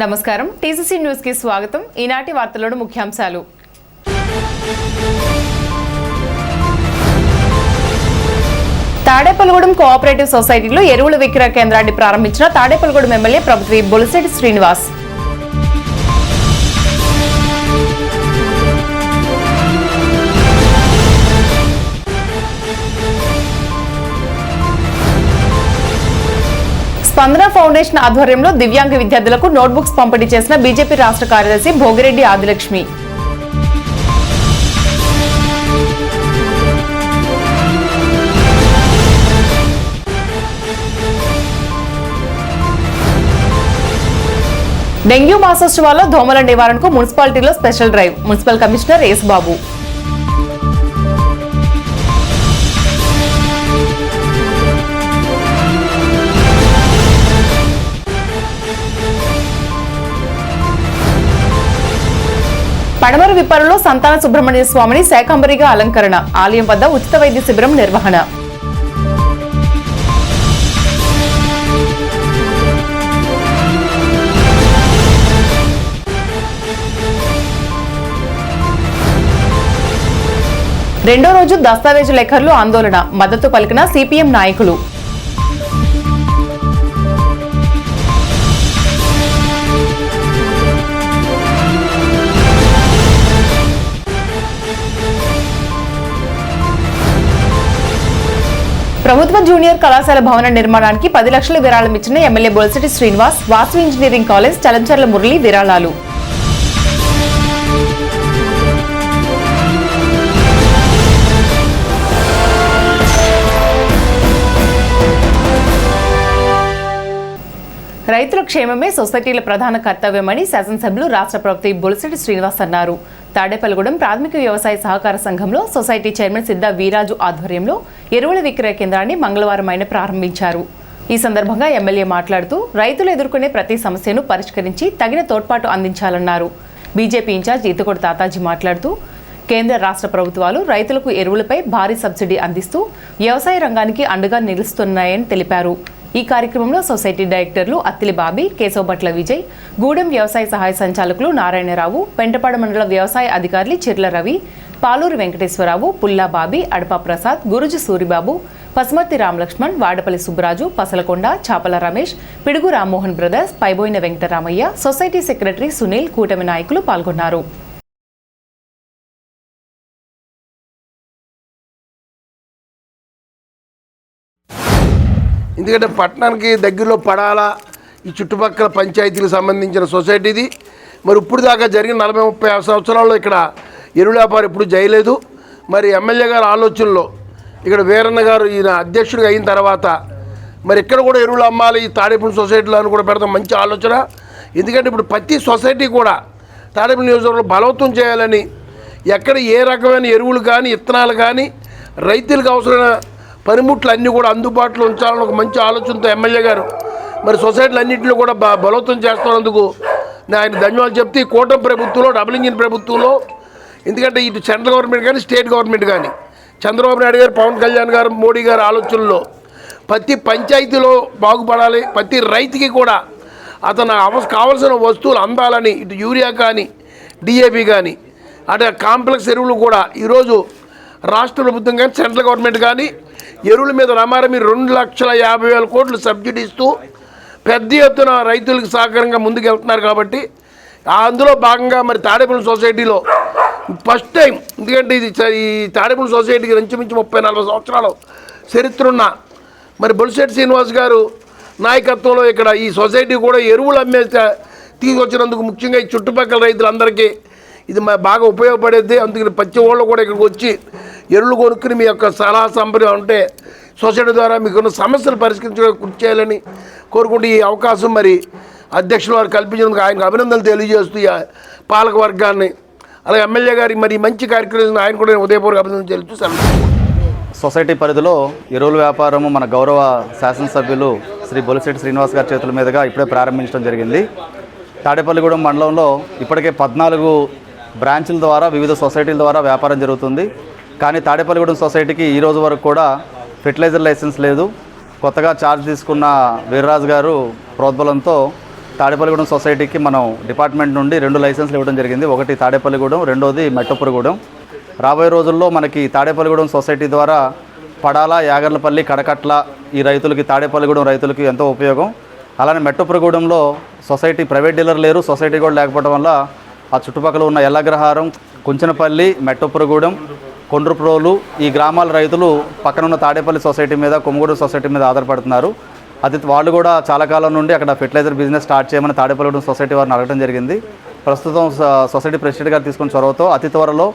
నమస్కారం TCC news కి స్వాగతం. ఈనాటి వార్తల్లోని ముఖ్యాంశాలు. తాడేపల్లిగూడెం కోఆపరేటివ్ సొసైటీలో ఎరువుల విక్రయ కేంద్రాన్ని ప్రారంభించిన తాడేపల్లిగూడెం ఎమ్మెల్యే ప్రభుత్వ బొలిశెట్టి శ్రీనివాస్. స్పందన ఫౌండేషన్ ఆధ్వర్యంలో దివ్యాంగ విద్యార్థులకు నోట్బుక్స్ పంపిణీ చేసిన బీజేపీ రాష్ట్ర కార్యదర్శి భోగిరెడ్డి ఆదిలక్ష్మి. డెంగ్యూ మాసోత్సవాల్లో దోమల నివారణకు మున్సిపాలిటీలో special drive. Municipal commissioner Yesubabu. పడమర విప్పరులో సంతాన సుబ్రహ్మణ్య స్వామిని శాకంబరిగా అలంకరణ. ఆలయం వద్ద ఉచిత వైద్య శిబిరం నిర్వహణ. రెండో రోజు దస్తావేజు లేఖర్లు ఆందోళన. మద్దతు పలికిన సిపిఎం నాయకులు. ప్రభుత్వ జూనియర్ కళాశాల భవన నిర్మాణానికి 10 లక్షల విరాళం ఇచ్చిన MLA Bolisetti Srinivas. Vasu engineering college, Chalamcharla Murali విరాళాలు. రైతుల క్షేమమే సొసైటీల ప్రధాన కర్తవ్యమని శాసనసభ్యులు రాష్ట్ర ప్రభుత్వ బొలిశెట్టి శ్రీనివాస్ అన్నారు. తాడేపల్లిగూడెం ప్రాథమిక వ్యవసాయ సహకార సంఘంలో సొసైటీ చైర్మన్ సిద్ధ వీరాజు ఆధ్వర్యంలో ఎరువుల విక్రయ కేంద్రాన్ని మంగళవారం ఆయన ప్రారంభించారు. ఈ సందర్భంగా ఎమ్మెల్యే మాట్లాడుతూ రైతులు ఎదుర్కొనే ప్రతి సమస్యను పరిష్కరించి తగిన తోడ్పాటు అందించాలన్నారు. బీజేపీ ఇన్ఛార్జ్ ఈతకొడి తాతాజీ మాట్లాడుతూ కేంద్ర రాష్ట్ర ప్రభుత్వాలు రైతులకు ఎరువులపై భారీ సబ్సిడీ అందిస్తూ వ్యవసాయ రంగానికి అండగా నిలుస్తున్నాయని తెలిపారు. ఈ కార్యక్రమంలో సొసైటీ డైరెక్టర్లు అత్తిలి బాబీ, కేశవభట్ల విజయ్, గూడెం వ్యవసాయ సహాయ సంచాలకులు నారాయణరావు, పెంటపాడ మండల వ్యవసాయ అధికారులు చిర్ల రవి, పాలూరు వెంకటేశ్వరరావు, పుల్లా బాబీ, అడపా Prasad, గురుజు Suribabu, Pasumarthi Ramalakshman, Vadapalli Subbaraju, పసలకొండ, Chapala Ramesh, Pidugu Rammohan brothers, Paiboina Venkataramaiah, society secretary Sunil, కూటమి నాయకులు పాల్గొన్నారు. ఎందుకంటే పట్టణానికి దగ్గరలో పడాలా ఈ చుట్టుపక్కల పంచాయతీలకు సంబంధించిన సొసైటీది. మరి ఇప్పుడు దాకా జరిగిన 40-30 సంవత్సరాల్లో ఇక్కడ ఎరువుల వ్యాపారం ఎప్పుడు చేయలేదు. మరి ఎమ్మెల్యే గారు ఆలోచనలో ఇక్కడ వీరన్న గారు ఈయన అధ్యక్షుడిగా అయిన తర్వాత మరి ఇక్కడ కూడా ఎరువులు అమ్మాలి ఈ తాడేపల్లి సొసైటీలో అని కూడా పెడతాం. మంచి ఆలోచన. ఎందుకంటే ఇప్పుడు ప్రతి సొసైటీ కూడా తాడేపల్లి నియోజకవర్గంలో బలవంతం చేయాలని ఎక్కడ ఏ రకమైన ఎరువులు కానీ ఇత్తనాలు కానీ రైతులకు అవసరమైన పనిముట్లు అన్నీ కూడా అందుబాటులో ఉంచాలని ఒక మంచి ఆలోచనతో ఎమ్మెల్యే గారు మరి సొసైటీలు అన్నింటిలో కూడా బలోపేతం చేస్తున్నందుకు ఆయన ధన్యవాదాలు చెప్తే ఈ కూటమి ప్రభుత్వంలో డబుల్ ఇంజిన్ ప్రభుత్వంలో ఎందుకంటే ఇటు సెంట్రల్ గవర్నమెంట్ కానీ స్టేట్ గవర్నమెంట్ కానీ చంద్రబాబు నాయుడు గారు, పవన్ కళ్యాణ్ గారు, మోడీ గారు ఆలోచనలో ప్రతి పంచాయతీలో బాగుపడాలి, ప్రతి రైతుకి కూడా అతను కావాల్సిన వస్తువులు అందాలని ఇటు యూరియా కానీ డిఏపి కానీ అటు కాంప్లెక్స్ ఎరువులు కూడా ఈరోజు రాష్ట్ర ప్రభుత్వం కానీ సెంట్రల్ గవర్నమెంట్ కానీ ఎరువుల మీద రమారా మీరు 2,50,000 కోట్లు సబ్సిడీ ఇస్తూ పెద్ద ఎత్తున రైతులకు సహకారంగా ముందుకు వెళ్తున్నారు. కాబట్టి అందులో భాగంగా మరి తాడేపల్లి సొసైటీలో ఫస్ట్ టైం ఎందుకంటే ఇది ఈ తాడేపల్లి సొసైటీకి ఇంచుమించు 30-40 సంవత్సరాలు చరిత్ర ఉన్న మరి బొలిశెట్టి శ్రీనివాస్ గారు నాయకత్వంలో ఇక్కడ ఈ సొసైటీ కూడా ఎరువులు అమ్మే తీసుకొచ్చినందుకు ముఖ్యంగా ఈ చుట్టుపక్కల రైతులందరికీ ఇది బాగా ఉపయోగపడేది. అందుకని ప్రతి వాళ్ళు కూడా ఇక్కడికి వచ్చి ఎరువులు కొనుక్కుని మీ యొక్క సలహా సంప్రదాయం ఉంటే సొసైటీ ద్వారా మీకున్న సమస్యలు పరిష్కరించడానికి కృషి చేయాలని కోరుకుంటూ ఈ అవకాశం మరి అధ్యక్షుల వారు కల్పించినందుకు ఆయనకు అభినందనలు తెలియజేస్తూ పాలక వర్గాన్ని అలాగే ఎమ్మెల్యే గారి మరి మంచి కార్యక్రమం ఆయన కూడా ఉదయపూర్వక అభినందనలు తెలుస్తూ సొసైటీ పరిధిలో ఎరువుల వ్యాపారము మన గౌరవ శాసనసభ్యులు శ్రీ బొలిశెట్టి శ్రీనివాస్ గారి చేతుల మీదుగా ఇప్పుడే ప్రారంభించడం జరిగింది. తాడేపల్లిగూడెం మండలంలో ఇప్పటికే 14 బ్రాంచ్ల ద్వారా వివిధ సొసైటీల ద్వారా వ్యాపారం జరుగుతుంది. కానీ తాడేపల్లిగూడెం సొసైటీకి ఈ రోజు వరకు కూడా ఫెర్టిలైజర్ లైసెన్స్ లేదు. కొత్తగా ఛార్జ్ తీసుకున్న వీర్రాజు గారు ప్రోద్బలంతో తాడేపల్లిగూడెం సొసైటీకి మనం డిపార్ట్మెంట్ నుండి 2 లైసెన్స్లు ఇవ్వడం జరిగింది. ఒకటి తాడేపల్లిగూడెం, రెండోది మెట్టపురగూడెం. రాబోయే రోజుల్లో మనకి తాడేపల్లిగూడెం సొసైటీ ద్వారా పడాల, యాగర్లపల్లి, కడకట్ల ఈ రైతులకి, తాడేపల్లిగూడెం రైతులకి ఎంతో ఉపయోగం. అలానే మెట్టపురగూడెంలో సొసైటీ ప్రైవేట్ డీలర్ లేరు, సొసైటీ కూడా లేకపోవడం వల్ల ఆ చుట్టుపక్కల ఉన్న ఎల్లగ్రహారం, కుంచనపల్లి, మెట్టపురగూడెం, కొండ్రుప్రోలు ఈ గ్రామాల రైతులు పక్కన ఉన్న తాడేపల్లి సొసైటీ మీద, కొమ్మగూడెం సొసైటీ మీద ఆధారపడుతున్నారు. వాళ్ళు కూడా చాలా కాలం నుండి అక్కడ ఫెర్టిలైజర్ బిజినెస్ స్టార్ట్ చేయమని తాడేపల్లిగూడెం సొసైటీ వారిని అడగడం జరిగింది. ప్రస్తుతం సొసైటీ ప్రెసిడెంట్ గారు తీసుకున్న చొరవతో అతి త్వరలో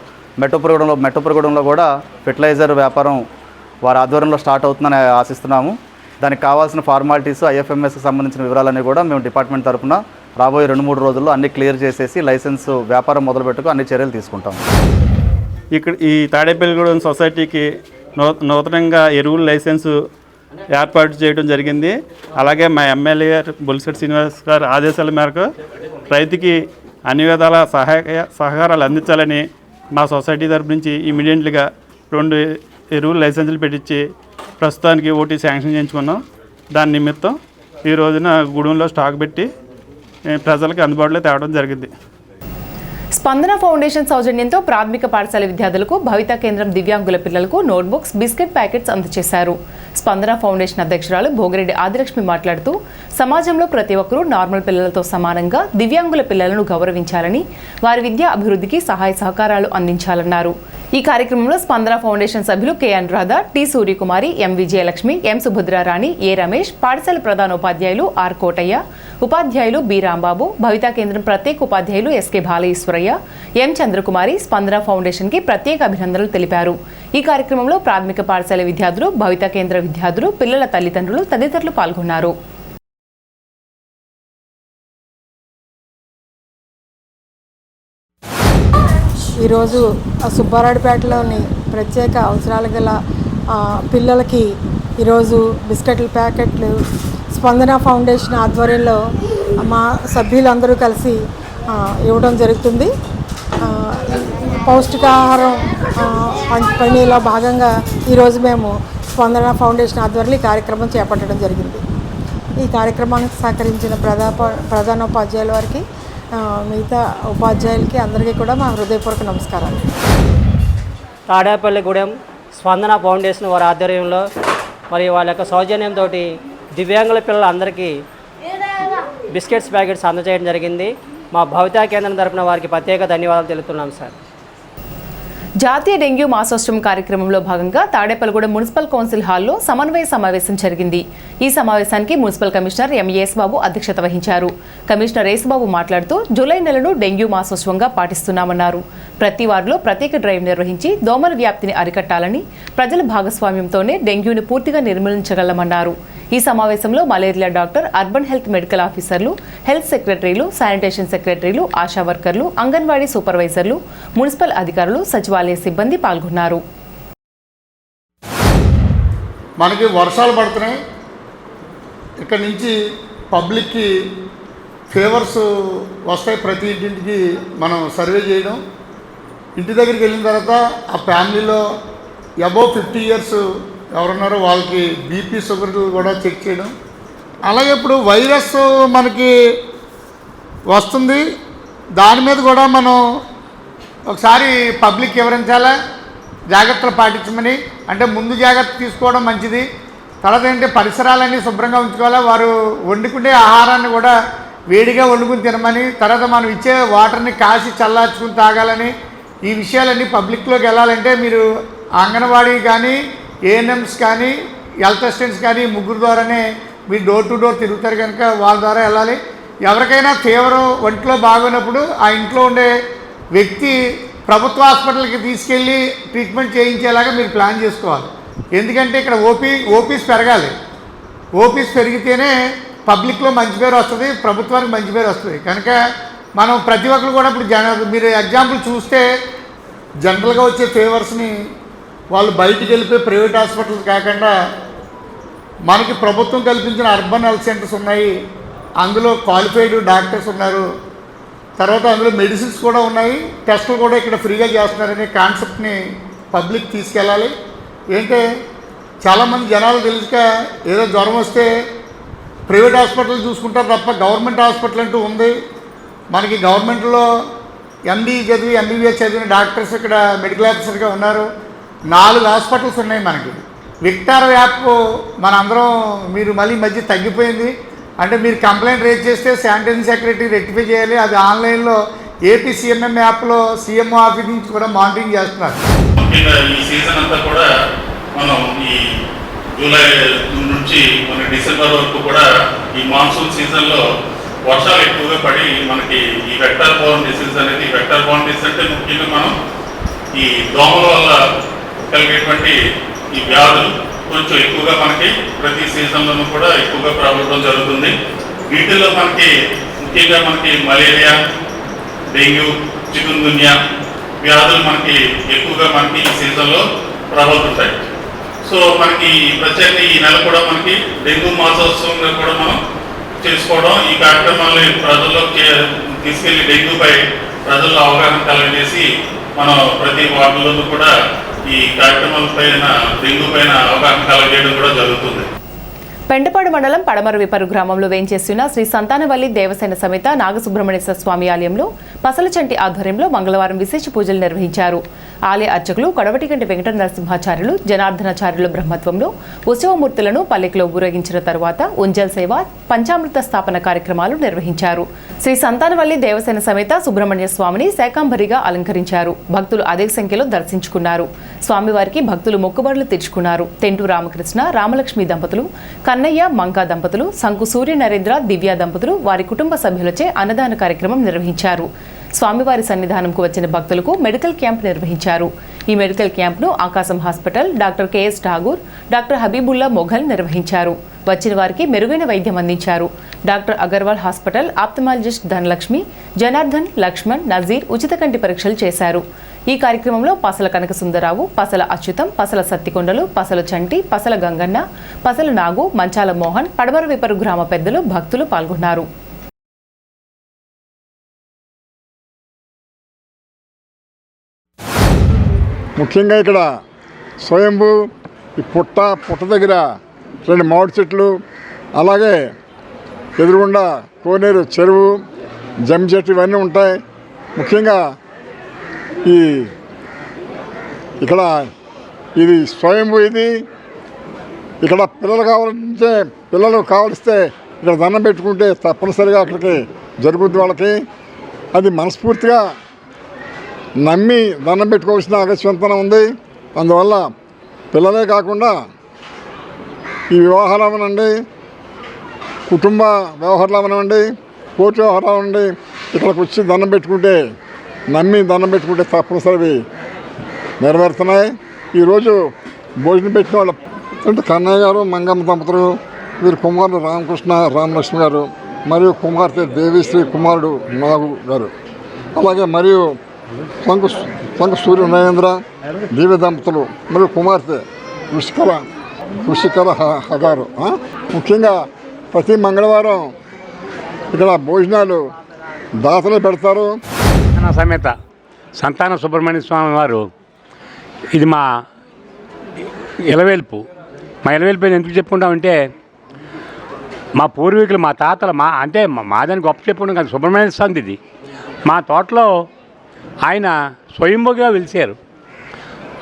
మెట్టపురగూడెంలో కూడా ఫెర్టిలైజర్ వ్యాపారం వారి ఆధ్వర్యంలో స్టార్ట్ అవుతుందని ఆశిస్తున్నాము. దానికి కావాల్సిన ఫార్మాలిటీస్, ఐఎఫ్ఎంఎస్కి సంబంధించిన వివరాలన్నీ కూడా మేము డిపార్ట్మెంట్ తరఫున రాబోయే 2-3 రోజుల్లో అన్ని క్లియర్ చేసేసి లైసెన్స్ వ్యాపారం మొదలుపెట్టుకు అన్ని చర్యలు తీసుకుంటాం. ఇక్కడ ఈ తాడేపల్లిగూడెం సొసైటీకి నూతనంగా ఎరువుల లైసెన్సు ఏర్పాటు చేయడం జరిగింది. అలాగే మా ఎమ్మెల్యే గారు బొలిశెట్టి శ్రీనివాస్ గారు ఆదేశాల మేరకు రైతుకి అన్ని విధాల సహకారాలు అందించాలని మా సొసైటీ తరపు నుంచి ఇమీడియట్లీగా 2 ఎరువుల లైసెన్సులు పెట్టించి ప్రస్తుతానికి ఓటీ శాంక్షన్ చేయించుకున్నాం. దాని నిమిత్తం ఈ రోజున గూడెంలో స్టాక్ పెట్టి ప్రజలకు అందుబాటులో తేవడం జరిగింది. స్పందన ఫౌండేషన్ సౌజన్యంతో ప్రాథమిక పాఠశాల విద్యార్థులకు భవిత కేంద్రం దివ్యాంగుల పిల్లలకు నోట్బుక్స్, బిస్కెట్ ప్యాకెట్స్ అందజేశారు. స్పందన ఫౌండేషన్ అధ్యక్షురాలు భోగిరెడ్డి ఆదిలక్ష్మి మాట్లాడుతూ సమాజంలో ప్రతి ఒక్కరూ నార్మల్ పిల్లలతో సమానంగా దివ్యాంగుల పిల్లలను గౌరవించాలని, వారి విద్యా అభివృద్ధికి సహాయ సహకారాలు అందించాలన్నారు. ఈ కార్యక్రమంలో స్పందన ఫౌండేషన్ సభ్యులు కె అనురాధ, టి సూర్యకుమారి, ఎం విజయలక్ష్మి, ఎం సుభద్రారాణి, ఏ రమేష్, పాఠశాల ప్రధానోపాధ్యాయులు ఆర్ కోటయ్య, ఉపాధ్యాయులు బి రాంబాబు, భవితా కేంద్రం ప్రత్యేక ఉపాధ్యాయులు ఎస్కే బాలఈశ్వరయ్య, ఎం చంద్రకుమారి స్పందన ఫౌండేషన్కి ప్రత్యేక అభినందనలు తెలిపారు. ఈ కార్యక్రమంలో ప్రాథమిక పాఠశాల విద్యార్థులు, భవితా కేంద్ర విద్యార్థులు, పిల్లల తల్లిదండ్రులు తదితరులు పాల్గొన్నారు. ఈరోజు సుబ్బారాయుడుపేటలోని ప్రత్యేక అవసరాలు గల పిల్లలకి ఈరోజు బిస్కెట్ల ప్యాకెట్లు స్పందన ఫౌండేషన్ ఆధ్వర్యంలో మా సభ్యులందరూ కలిసి ఇవ్వడం జరుగుతుంది. పౌష్టికాహారం పంపిణీలో భాగంగా ఈరోజు మేము స్పందన ఫౌండేషన్ ఆధ్వర్యంలో ఈ కార్యక్రమం చేపట్టడం జరిగింది. ఈ కార్యక్రమానికి సహకరించిన ప్రధానోపాధ్యాయుల వారికి, మిగతా ఉపాధ్యాయులకి అందరికీ కూడా మా హృదయపూర్వక నమస్కారాలు. తాడేపల్లిగూడెం స్పందన ఫౌండేషన్ వారి ఆధ్వర్యంలో మరియు వాళ్ళ యొక్క సౌజన్యంతో దివ్యాంగుల పిల్లలందరికీ బిస్కెట్స్ ప్యాకెట్స్ అందజేయడం జరిగింది. మా భవితా కేంద్రం తరపున వారికి ప్రత్యేక ధన్యవాదాలు తెలుపుతున్నాం సార్. జాతీయ డెంగ్యూ మాసోత్సవం కార్యక్రమంలో భాగంగా తాడేపల్లిగూడెం మున్సిపల్ కౌన్సిల్ హాల్లో సమన్వయ సమావేశం జరిగింది. ఈ సమావేశానికి మున్సిపల్ కమిషనర్ ఎం యేసుబాబు అధ్యక్షత వహించారు. కమిషనర్ యేసుబాబు మాట్లాడుతూ జూలై నెలను డెంగ్యూ మాసోత్సవంగా పాటిస్తున్నామన్నారు. ప్రతి వార్డులో ప్రత్యేక డ్రైవ్ నిర్వహించి దోమల వ్యాప్తిని అరికట్టాలని, ప్రజల భాగస్వామ్యంతోనే డెంగ్యూని పూర్తిగా నిర్మూలించగలమన్నారు. ఈ సమావేశంలో malaria doctor, urban health medical ఆఫీసర్లు, హెల్త్ సెక్రటరీలు, శానిటేషన్ సెక్రటరీలు, ఆశా వర్కర్లు, అంగన్వాడీ సూపర్వైజర్లు, మున్సిపల్ అధికారులు, సచివాలయ సిబ్బంది పాల్గొన్నారు. మనకి వర్షాలు పడుతున్నాయి. ఇక్కడి నుంచి పబ్లిక్కి ఫేవర్స్ వస్తాయి. ప్రతి ఇంటింటికి మనం సర్వే చేయడం, ఇంటి దగ్గరికి వెళ్ళిన తర్వాత ఆ ఫ్యామిలీలో అబోవ్ 50 years ఎవరున్నారో వాళ్ళకి బీపీ, షుగర్లు కూడా చెక్ చేయడం. అలాగే ఇప్పుడు వైరస్ మనకి వస్తుంది, దాని మీద కూడా మనం ఒకసారి పబ్లిక్ వివరించాలా, జాగ్రత్తలు పాటించమని. అంటే ముందు జాగ్రత్త తీసుకోవడం మంచిది. తర్వాత ఏంటంటే పరిసరాలన్నీ శుభ్రంగా ఉంచుకోవాలా, వారు వండుకునే ఆహారాన్ని కూడా వేడిగా వండుకుని తినమని, తర్వాత మనం ఇచ్చే వాటర్ని కాసి చల్లార్చుకుని తాగాలని. ఈ విషయాలన్నీ పబ్లిక్లోకి వెళ్ళాలంటే మీరు అంగన్వాడీ కానీ, ఏఎన్ఎంస్ కానీ, హెల్త్ అసిస్టెంట్స్ కానీ ముగ్గురు ద్వారానే మీరు డోర్ టు డోర్ తిరుగుతారు కనుక వాళ్ళ ద్వారా వెళ్ళాలి. ఎవరికైనా తీవ్రం ఒంట్లో బాగున్నప్పుడు ఆ ఇంట్లో ఉండే వ్యక్తి ప్రభుత్వ హాస్పిటల్కి తీసుకెళ్ళి ట్రీట్మెంట్ చేయించేలాగా మీరు ప్లాన్ చేసుకోవాలి. ఎందుకంటే ఇక్కడ ఓపీస్ పెరగాలి. ఓపీస్ పెరిగితేనే పబ్లిక్లో మంచి పేరు వస్తుంది, ప్రభుత్వానికి మంచి పేరు వస్తుంది. కనుక మనం ప్రతి ఒక్కరు కూడా ఇప్పుడు మీరు ఎగ్జాంపుల్ చూస్తే జనరల్గా వచ్చే ఫేవర్స్ని వాళ్ళు బయటికి వెళ్ళిపోయి ప్రైవేట్ హాస్పిటల్స్ కాకుండా మనకి ప్రభుత్వం కల్పించిన అర్బన్ హెల్త్ సెంటర్స్ ఉన్నాయి. అందులో క్వాలిఫైడ్ డాక్టర్స్ ఉన్నారు. తర్వాత అందులో మెడిసిన్స్ కూడా ఉన్నాయి. టెస్టులు కూడా ఇక్కడ ఫ్రీగా చేస్తున్నారనే కాన్సెప్ట్ని పబ్లిక్ తీసుకెళ్ళాలి. ఏంటంటే చాలామంది జనాలు తెలియక ఏదో జ్వరం వస్తే ప్రైవేట్ హాస్పిటల్ చూసుకుంటారు తప్ప గవర్నమెంట్ హాస్పిటల్ అంటూ ఉంది. మనకి గవర్నమెంట్లో ఎండి చదివి ఎంబీబీఎస్ చదివిన డాక్టర్స్ ఇక్కడ మెడికల్ ఆఫీసర్గా ఉన్నారు. 4 హాస్పిటల్స్ ఉన్నాయి మనకి. విక్టార్ యాప్ మనందరం మీరు మళ్ళీ మధ్య తగ్గిపోయింది. అంటే మీరు కంప్లైంట్ రేజ్ చేస్తే శానిటరీ సెక్రటరీ రెక్టిఫై చేయాలి. అది ఆన్లైన్లో ఏపీ సీఎంఎం యాప్లో సీఎంఓ ఆఫీస్ నుంచి కూడా మానిటరింగ్ చేస్తున్నారు. ఈ సీజన్ అంతా కూడా మనం ఈ జూలై నుంచి మన డిసెంబర్ వరకు కూడా ఈ మాన్సూన్ సీజన్లో వర్షాలు ఎక్కువగా పడి మనకి ఈ వెక్టర్ బోర్న్ డిసీజ్ అనేది, వెక్టర్ బోర్న్ డిసీజ్ అంటే ముఖ్యంగా మనం ఈ దోమల వల్ల కలిగేటువంటి ఈ వ్యాధులు కొంచెం ఎక్కువగా మనకి ప్రతి సీజన్లోనూ కూడా ఎక్కువగా ప్రబలడం జరుగుతుంది. వీటిల్లో మనకి ముఖ్యంగా మనకి మలేరియా, డెంగ్యూ, చికున్గున్యా వ్యాధులు మనకి ఎక్కువగా మనకి ఈ సీజన్లో ప్రబలుతుంటాయి. సో మనకి ప్రత్యేకంగా ఈ నెల కూడా మనకి డెంగ్యూ మాసోత్సవంగా కూడా మనం చేసుకోవడం, ఈ కార్యక్రమాన్ని ప్రజల్లో తీసుకెళ్లి డెంగ్యూపై ప్రజల్లో అవగాహన కలగజేసి మనం ప్రతి వార్డులోనూ కూడా ఈ కార్యక్రమాలపైన డెంగ్యూ పైన అవగాహన కలగజేయడం కూడా జరుగుతుంది. పెంటపాడు మండలం పడమర విపరు గ్రామంలో వేంచేస్తున్న శ్రీ సంతానవల్లి దేవసేన సమేత నాగసుబ్రహ్మణ్యేశ్వర స్వామి ఆలయంలో పసలచంటి ఆధ్వర్యంలో మంగళవారం విశేష పూజలు నిర్వహించారు. ఆలయ అర్చకులు కొడవటిగంటి వెంకట నరసింహాచార్యులు, జనార్దనాచార్యుల బ్రహ్మత్వంలో ఉత్సవమూర్తులను పల్లెకిలో ఊరేగించిన తరువాత ఉంజల్ సేవ, పంచామృత స్థాపన కార్యక్రమాలు నిర్వహించారు. శ్రీ సంతానవల్లి దేవసేన సమేత సుబ్రహ్మణ్య స్వామిని శాకాంబరిగా అలంకరించారు. భక్తులు అధిక సంఖ్యలో దర్శించుకున్నారు. స్వామివారికి భక్తులు మొక్కుబడులు తెచ్చుకున్నారు. తెంటూ రామకృష్ణ, రామలక్ష్మి దంపతులు, కన్నయ్య, మంకా దంపతులు, సంకు సూర్య నరేంద్ర, దివ్య దంపతులు వారి కుటుంబ సభ్యులచే అన్నదాన కార్యక్రమం నిర్వహించారు. స్వామివారి సన్నిధానంకు వచ్చిన భక్తులకు మెడికల్ క్యాంప్ నిర్వహించారు. ఈ మెడికల్ క్యాంప్ను Akasham hospital, doctor K S Tagore, doctor Habibullah Mughal నిర్వహించారు. వచ్చిన వారికి మెరుగైన వైద్యం అందించారు. Doctor Agarwal hospital ophthalmologist Dhanalakshmi, Janardhan, Lakshman, Nazeer ఉచిత కంటి పరీక్షలు చేశారు. ఈ కార్యక్రమంలో పసల కనక సుందరావు, పసల అచ్యుతం, పసల సత్తికొండలు, పసల చంటి, పసల గంగన్న, పసల నాగు, మంచాల మోహన్, పడమర విపరు గ్రామ పెద్దలు, భక్తులు పాల్గొన్నారు. ముఖ్యంగా ఇక్కడ స్వయంభూ ఈ పుట్ట దగ్గర 2 మామిడి చెట్లు, అలాగే ఎదురుగుండా కోనేరు చెరువు, జమ్మి చెట్లు ఇవన్నీ ఉంటాయి. ముఖ్యంగా ఇక్కడ ఇది స్వయంభూ. ఇది ఇక్కడ పిల్లలు కావాలిస్తే ఇక్కడ దండం పెట్టుకుంటే తప్పనిసరిగా అక్కడికి జరుగుద్ది వాళ్ళకి. అది మనస్ఫూర్తిగా నమ్మి దండం పెట్టుకోవాల్సిన ఆకస్వంతనం ఉంది. అందువల్ల పిల్లలే కాకుండా ఈ వ్యవహారం అవనండి, కుటుంబ వ్యవహారాలు అవనండి, కోర్టు వ్యవహారాలు అవనండి, ఇక్కడికి వచ్చి దండం పెట్టుకుంటే, నమ్మి దండం పెట్టుకుంటే తప్పనిసరి నెరవేరుతున్నాయి. ఈరోజు భోజనం పెట్టిన వాళ్ళ అంటే కన్నయ్య గారు, మంగమ్మ దంపతులు, వీరి కుమారుడు రామకృష్ణ, రామలక్ష్మి గారు, మరియు కుమార్తె దేవిశ్రీ, కుమారుడు నాగు గారు, అలాగే మరియు సంకు సూర్య నరేంద్ర, దివ్య దంపతులు, మరియు కుమార్తె కృషికర గారు. ముఖ్యంగా ప్రతి మంగళవారం ఇక్కడ భోజనాలు దాతలే పెడతారు. సమేత సంతాన సుబ్రహ్మణ్య స్వామి వారు ఇది మా ఇలవేల్పు. మా ఇలవేల్పు ఎందుకు చెప్పుకుంటామంటే మా పూర్వీకులు, మా తాతలు, అంటే మాదని గొప్ప చెప్పుకుంటాం కదా. సుబ్రహ్మణ్య స్వామి ఇది మా తోటలో ఆయన స్వయంభూగా వెలిసారు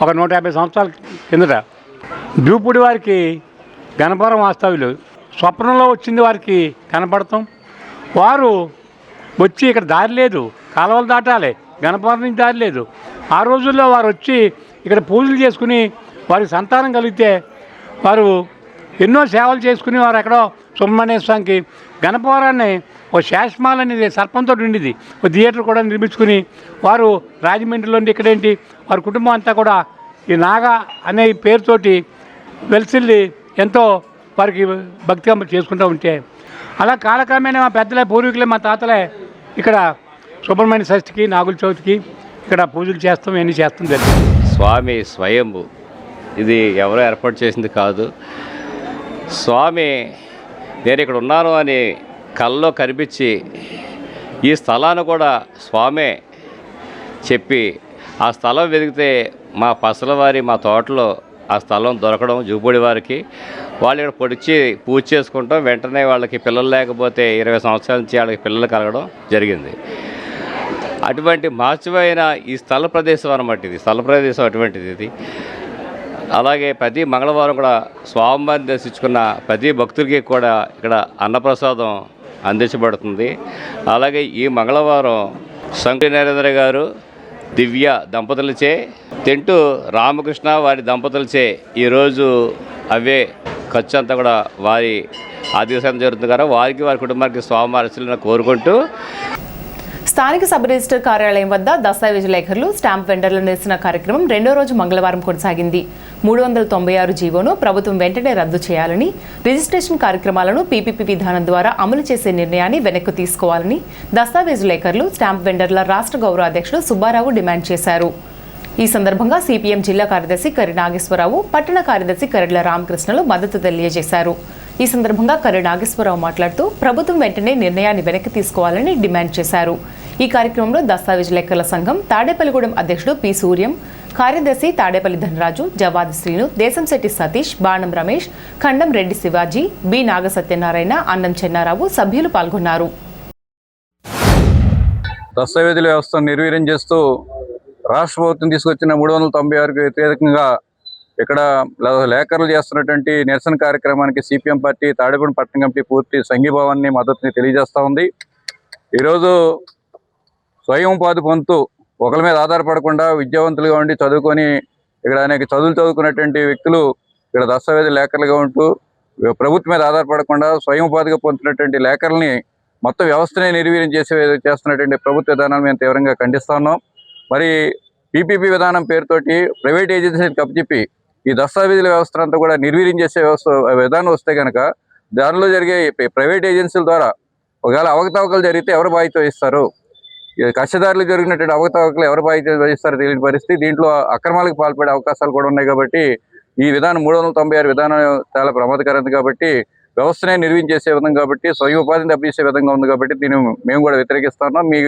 ఒక 150 సంవత్సరాల కిందట. దూపుడి వారికి గణపురం వాస్తవ్యులు, స్వప్నంలో వచ్చింది వారికి కనపడతాం. వారు వచ్చి ఇక్కడ దారి లేదు, కాలువలు దాటాలి, గణపురం నుంచి దారి లేదు. ఆ రోజుల్లో వారు వచ్చి ఇక్కడ పూజలు చేసుకుని వారికి సంతానం కలిగితే వారు ఎన్నో సేవలు చేసుకుని వారు ఎక్కడో సుబ్రహ్మణ్య స్వామికి గణపవరాన్ని ఓ శాశ్మాల్ అనేది సర్పంతో ఉండేది, ఓ థియేటర్ కూడా నిర్మించుకుని వారు రాజమండ్రిలో ఇక్కడేంటి వారి కుటుంబం అంతా కూడా ఈ నాగా అనే పేరుతోటి వెలిసిల్లి ఎంతో వారికి భక్తిగా చేసుకుంటూ ఉంటే అలా కాలక్రమేణా మా పెద్దలే, పూర్వీకులే, మా తాతలే ఇక్కడ సుబ్రహ్మణ్య షష్ఠికి, నాగుల చవితికి ఇక్కడ పూజలు చేస్తాం, ఇవన్నీ చేస్తాం జరిగింది. స్వామి స్వయంభు, ఇది ఎవరో ఏర్పాటు చేసింది కాదు. స్వామి నేను ఇక్కడ ఉన్నాను అని కల్లో కనిపించి ఈ స్థలాన్ని కూడా స్వామే చెప్పి ఆ స్థలం వెతికితే మా పసలవారి మా తోటలో ఆ స్థలం దొరకడం, జూపూడి వారికి వాళ్ళు ఇక్కడ పొడిచి పూజ చేసుకుంటాం. వెంటనే వాళ్ళకి పిల్లలు లేకపోతే 20 సంవత్సరాల నుంచి వాళ్ళకి పిల్లలు కలగడం జరిగింది. అటువంటి మహత్వమైన ఈ స్థల ప్రదేశం అన్నమాట. ఇది స్థల ప్రదేశం అటువంటిది ఇది. అలాగే ప్రతి మంగళవారం కూడా స్వామివారిని దర్శించుకున్న ప్రతి భక్తులకి కూడా ఇక్కడ అన్నప్రసాదం అందించబడుతుంది. అలాగే ఈ మంగళవారం శంకరి నరేంద్ర గారు దివ్య దంపతులచే, తెంటు రామకృష్ణ వారి దంపతులచే ఈరోజు అవే ఖర్చు అంతా కూడా వారి ఆదేశాన్ని జరుగుతుంది కదా, వారికి వారి కుటుంబానికి స్వామివారి ఆశీస్సులను కోరుకుంటూ స్థానిక సబ్ రిజిస్టర్ కార్యాలయం వద్ద దస్తావేజు లేఖర్లు స్టాంప్ వెండర్ల నిరసన కార్యక్రమం రెండో రోజు మంగళవారం కొనసాగింది. 396 జీవోను ప్రభుత్వం వెంటనే రద్దు చేయాలని, రిజిస్ట్రేషన్ కార్యక్రమాలను పీపీపీ విధానం ద్వారా అమలు చేసే నిర్ణయాన్ని వెనక్కు తీసుకోవాలని దస్తావేజు లేఖర్లు స్టాంప్ వెండర్ల రాష్ట్ర గౌరవ అధ్యక్షుడు సుబ్బారావు డిమాండ్ చేశారు. ఈ సందర్భంగా సిపిఎం జిల్లా కార్యదర్శి కర్రి నాగేశ్వరరావు, పట్టణ కార్యదర్శి కరెడ్ల రామకృష్ణలు మద్దతు తెలియజేశారు. ఈ సందర్భంగా కర్రి నాగేశ్వరరావు మాట్లాడుతూ ప్రభుత్వం వెంటనే నిర్ణయాన్ని వెనక్కి తీసుకోవాలని డిమాండ్ చేశారు. ఈ కార్యక్రమంలో దస్తావేజు లెక్కల సంఘం తాడేపల్లిగూడెం అధ్యక్షుడు పి సూర్యం, కార్యదర్శి తాడేపల్లి ధనరాజు, జవాది శ్రీను, దేశంశెట్టి సతీష్, బాణం రమేష్, ఖండం రెడ్డి శివాజీ, బి నాగసత్యనారాయణ, అన్నం చెన్నారావు సభ్యులు పాల్గొన్నారు. దస్తావేజుల వ్యవస్థను నిర్వీర్యం చేస్తూ రాష్ట్ర ప్రభుత్వం తీసుకొచ్చిన 396కి వ్యతిరేకంగా ఇక్కడ లేఖర్లు చేస్తున్నటువంటి నిరసన కార్యక్రమానికి సిపిఎం పార్టీ తాడేపల్లి పట్టణ కమిటీ పూర్తి సంఘీభావాన్ని మద్దతుని తెలియజేస్తూ ఉంది. ఈరోజు స్వయం ఉపాధి పొందుతూ ఒకరి మీద ఆధారపడకుండా విద్యావంతులుగా ఉండి చదువుకొని ఇక్కడ అనేక చదువులు చదువుకున్నటువంటి వ్యక్తులు ఇక్కడ దస్తావేజు లేఖర్లుగా ఉంటూ ప్రభుత్వం మీద ఆధారపడకుండా స్వయం ఉపాధిగా పొందుతున్నటువంటి లేఖర్లని మొత్తం వ్యవస్థనే నిర్వీర్యం చేస్తున్నటువంటి ప్రభుత్వ విధానాన్ని మేము తీవ్రంగా ఖండిస్తా ఉన్నాం. మరి పీపీపీ విధానం పేరుతోటి ప్రైవేట్ ఏజెన్సీని కప్పచెప్పి ఈ దస్తావేజుల వ్యవస్థ అంతా కూడా నిర్వీర్యం చేసే విధానం వస్తే కనుక దానిలో జరిగే ప్రైవేట్ ఏజెన్సీల ద్వారా ఒకవేళ అవకతవకలు జరిగితే ఎవరు బాధ్యత వహిస్తారు? కక్షదారులు జరిగినటువంటి అవకతవకలు ఎవరు బాధ్యత వహిస్తారో తెలియని పరిస్థితి. దీంట్లో అక్రమాలకు పాల్పడే అవకాశాలు కూడా ఉన్నాయి. కాబట్టి ఈ విధానం 396 విధానం చాలా ప్రమాదకరం కాబట్టి వ్యవస్థనే నిర్వీర్యం చేసే విధంగా కాబట్టి స్వయం ఉపాధిని దెబ్బతీసే విధంగా ఉంది కాబట్టి దీన్ని మేము కూడా వ్యతిరేకిస్తున్నాం. మీ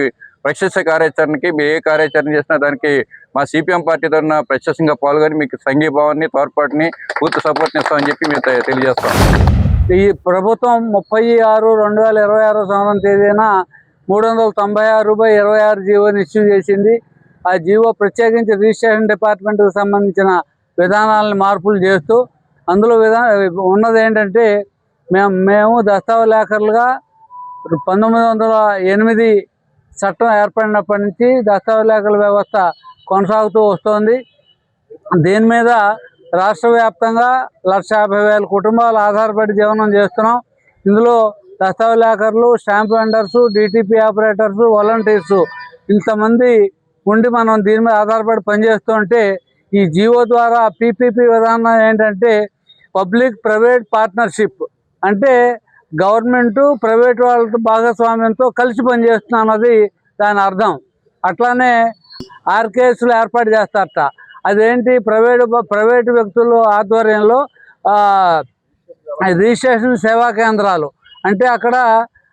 ప్రత్యక్ష కార్యాచరణకి మీ ఏ కార్యాచరణ చేసినా దానికి మా సిపిఎం పార్టీ తరఫున ప్రత్యక్షంగా పాల్గొని మీకు సంఘీభావాన్ని తోడ్పాటుని పూర్తి సపోర్ట్ని ఇస్తామని చెప్పి మేము తెలియజేస్తాం. ఈ ప్రభుత్వం 36/2026 సంవత్సరం తేదీన 396/26 జీవోని ఇష్యూ చేసింది. ఆ జీవో ప్రత్యేకించి రిజిస్ట్రేషన్ డిపార్ట్మెంట్కి సంబంధించిన విధానాలను మార్పులు చేస్తూ అందులో ఉన్నది ఏంటంటే మేము దస్తావేజు లేఖరులుగా 1908 చట్టం ఏర్పడినప్పటి నుంచి దస్తావేజు లేఖల వ్యవస్థ కొనసాగుతూ వస్తోంది. దీని మీద రాష్ట్ర వ్యాప్తంగా 150,000 కుటుంబాలు ఆధారపడి జీవనం చేస్తున్నాం. ఇందులో దస్తావేజు లేఖరులు, stamp vendors, DTP operators, volunteers ఇంతమంది ఉండి మనం దీని మీద ఆధారపడి పనిచేస్తుంటే ఈ జీవో ద్వారా పీపీపీ విధానం ఏంటంటే పబ్లిక్ ప్రైవేట్ పార్ట్నర్షిప్, అంటే గవర్నమెంటు ప్రైవేట్ వాళ్ళతో భాగస్వామ్యంతో కలిసి పనిచేస్తున్నా అన్నది దాని అర్థం. అట్లానే ఆర్కేఎస్లు ఏర్పాటు చేస్తారట. అదేంటి ప్రైవేటు వ్యక్తుల ఆధ్వర్యంలో రిజిస్ట్రేషన్ సేవా కేంద్రాలు, అంటే అక్కడ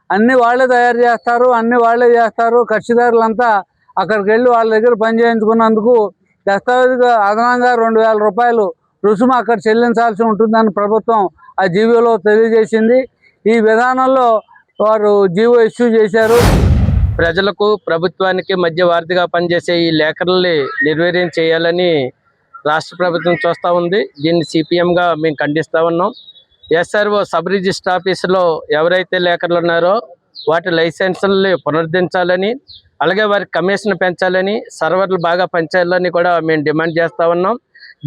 అన్ని వాళ్ళే తయారు చేస్తారు, అన్ని వాళ్ళే చేస్తారు. కక్షిదారులంతా అక్కడికి వెళ్ళి వాళ్ళ దగ్గర పని చేయించుకున్నందుకు దస్తావేజుగా అదనంగా 2,000 రూపాయలు రుసుము అక్కడ చెల్లించాల్సి ఉంటుందని ప్రభుత్వం ఆ జీవోలో తెలియజేసింది. ఈ విధానంలో వారు జీవో ఇష్యూ చేశారు. ప్రజలకు ప్రభుత్వానికి మధ్యవర్తిగా పనిచేసే ఈ లేఖర్లని నిర్వీర్యం చేయాలని రాష్ట్ర ప్రభుత్వం చూస్తూ ఉంది. దీన్ని సిపిఎంగా మేము ఖండిస్తూ ఉన్నాం. ఎస్ఆర్ఓ సబ్ రిజిస్టర్ ఆఫీసులో ఎవరైతే లేఖర్లు ఉన్నారో వాటి లైసెన్సుల్ని పునరుద్ధరించాలని, అలాగే వారికి కమిషన్ పెంచాలని, సర్వర్లు బాగా పెంచాలని కూడా మేము డిమాండ్ చేస్తూ ఉన్నాం.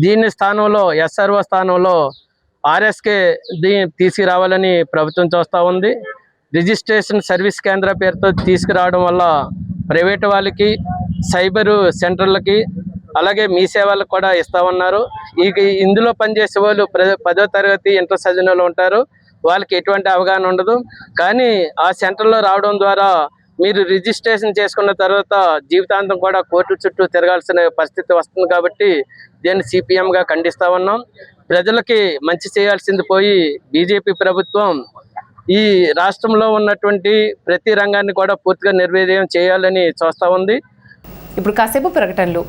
దీని స్థానంలో ఎస్ఆర్ఓ స్థానంలో ఆర్ఎస్కే తీసుకురావాలని ప్రభుత్వం చూస్తూ ఉంది. రిజిస్ట్రేషన్ సర్వీస్ కేంద్ర పేరుతో తీసుకురావడం వల్ల ప్రైవేటు వాళ్ళకి, సైబరు సెంటర్లకి, అలాగే మీ సేవలకు కూడా ఇస్తా ఉన్నారు. ఇందులో పనిచేసే వాళ్ళు 10వ తరగతి ఇంటర్ చదివిన వాళ్ళు ఉంటారు. వాళ్ళకి ఎటువంటి అవగాహన ఉండదు. కానీ ఆ సెంటర్లో రావడం ద్వారా మీరు రిజిస్ట్రేషన్ చేసుకున్న తర్వాత జీవితాంతం కూడా కోర్టుల చుట్టూ తిరగాల్సిన పరిస్థితి వస్తుంది. కాబట్టి దీన్ని సిపిఎంగా ఖండిస్తా ఉన్నాం. ప్రజలకి మంచి చేయాల్సింది పోయి బీజేపీ ప్రభుత్వం ఈ రాష్ట్రంలో ఉన్నటువంటి ప్రతి రంగాన్ని కూడా పూర్తిగా నిర్వీర్యం చేయాలని చూస్తూ ఉంది. ఇప్పుడు కాసేపు ప్రకటనలు.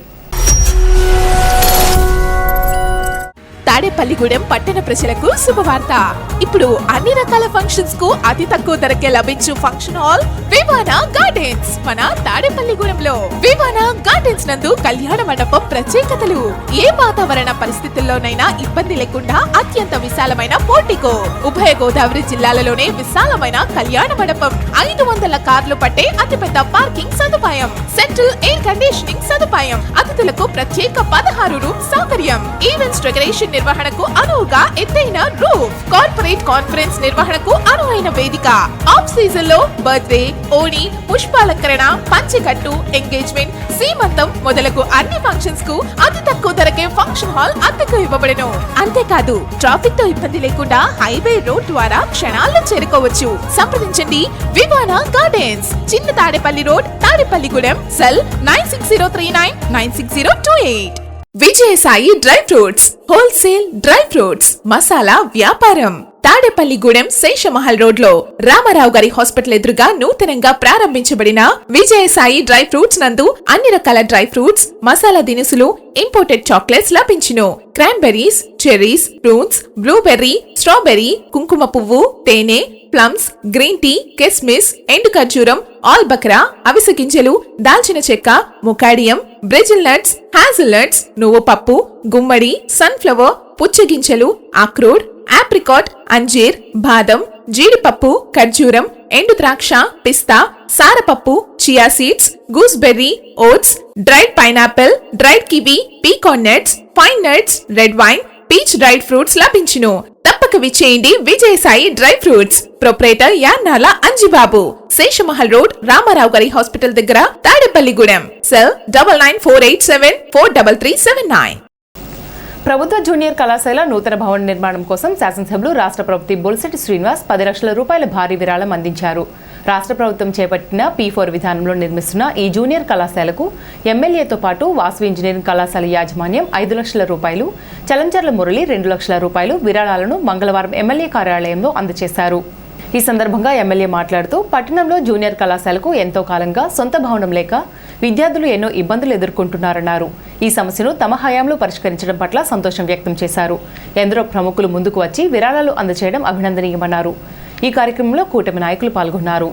తాడేపల్లిగూడెం పట్టణ ప్రజలకు శుభవార్త. ఇప్పుడు అన్ని రకాల ఫంక్షన్స్ కు అతి తక్కువ ధరకే లభించు ఫంక్షన్ హాల్ వివానా గార్డెన్స్ మన తాడేపల్లిగూడెంలో. వివానా గార్డెన్స్ నందు కళ్యాణ మండపం ప్రత్యేకతలు. ఏ వాతావరణ పరిస్థితుల్లోనైనా ఇబ్బంది లేకుండా అత్యంత విశాలమైన పోర్టికో, ఉభయ గోదావరి జిల్లాలలోనే విశాలమైన కళ్యాణ మండపం, 500 కార్లు పట్టే అతిపెద్ద పార్కింగ్ సదుపాయం, సెంట్రల్ ఎయిర్ కండిషనింగ్ సదుపాయం, అతిథులకు ప్రత్యేక 16 రూమ్ సౌకర్యం, ఈవెంట్స్ డెకరేషన్ నిర్వహణకు అనువుగా ఎత్తైన రూఫ్, కార్పొరేట్ కాన్ఫరెన్స్ నిర్వహణకు అనువైన వేదిక, ఆఫ్ సీజన్ లో బర్త్డే, ఓణి, పుష్పాలంకరణ, పంచెకట్టు, ఎంగేజ్మెంట్, సీమంతం మొదలగు అన్ని ఫంక్షన్స్ కు అతి తక్కువ ధరకే ఫంక్షన్ హాల్ అద్దెకు ఇవ్వబడును. అంతేకాదు ట్రాఫిక్ తో ఇబ్బంది లేకుండా హైవే రోడ్ ద్వారా క్షణాల్లో చేరుకోవచ్చు. సంప్రదించండి వివానా గార్డెన్స్, చిన్న Tadepalli road, Tadepalligudem. Cell 9603996028. Vijayasai dry fruits wholesale dry fruits masala వ్యాపారం. తాడేపల్లిగూడెం శేషమహల్ రోడ్ లో రామారావు గారి హాస్పిటల్ ఎదురుగా నూతనంగా ప్రారంభించబడిన విజయసాయి డ్రై ఫ్రూట్స్ నందు అన్ని రకాల డ్రై ఫ్రూట్స్, మసాలా దినుసులు, ఇంపోర్టెడ్ చాక్లెట్స్ లభించును. Cranberries, cherries, prunes, blueberry, strawberry, కుంకుమ పువ్వు, తేనె, ప్లమ్స్, గ్రీన్ టీ, కిస్మిస్, ఎండు ఖర్జూరం, ఆల్ బక్రా, అవిసె గింజలు, దాల్చిన చెక్క, ముకాడియం, బ్రెజిల్ నట్స్, హ్యాజిల్ నట్స్, నువ్వు పప్పు, గుమ్మడి, సన్ఫ్లవర్, పుచ్చగింజలు, అక్రోడ్, ఆప్రికాట్, అంజీర్, బాదం, జీడిపప్పు, ఖర్జూరం, ఎండు ద్రాక్ష, పిస్తా, సారపప్పు, chia seeds, gooseberry, oats, dried pineapple, dried kiwi, pecan nuts, pine nuts, red wine, peach dried fruits లభించును. తప్పక విచ్చేయండి Vijayasai dry fruits. Proprietor Yannala Anjibabu, Seshamahal road, Ramarao గారి హాస్పిటల్ దగ్గర, తాడేపల్లిగూడెం. సెల్ 9948743379. ప్రభుత్వ జూనియర్ కళాశాల నూతన భవన నిర్మాణం కోసం శాసనసభ్యులు రాష్ట్ర ప్రభుత్వ బొలిశెట్టి శ్రీనివాస్ 10 లక్షల రూపాయల భారీ విరాళం అందించారు. రాష్ట్ర ప్రభుత్వం చేపట్టిన P4 విధానంలో నిర్మిస్తున్న ఈ జూనియర్ కళాశాలకు ఎమ్మెల్యేతో పాటు వాసవి ఇంజనీరింగ్ కళాశాల యాజమాన్యం 5 లక్షల రూపాయలు, చలంచర్ల మురళి 2 లక్షల రూపాయలు విరాళాలను మంగళవారం ఎమ్మెల్యే కార్యాలయంలో అందజేశారు. ఈ సందర్భంగా ఎమ్మెల్యే మాట్లాడుతూ పట్టణంలో జూనియర్ కళాశాలకు ఎంతో కాలంగా సొంత భవనం లేక విద్యార్థులు ఎన్నో ఇబ్బందులు ఎదుర్కొంటున్నారన్నారు. ఈ సమస్యను తమ హయాంలో పరిష్కరించడం పట్ల సంతోషం వ్యక్తం చేశారు. ఎందరో ప్రముఖులు ముందుకు వచ్చి విరాళాలు అందజేయడం అభినందనీయమన్నారు. ఈ కార్యక్రమంలో కూటమి నాయకులు పాల్గొన్నారు.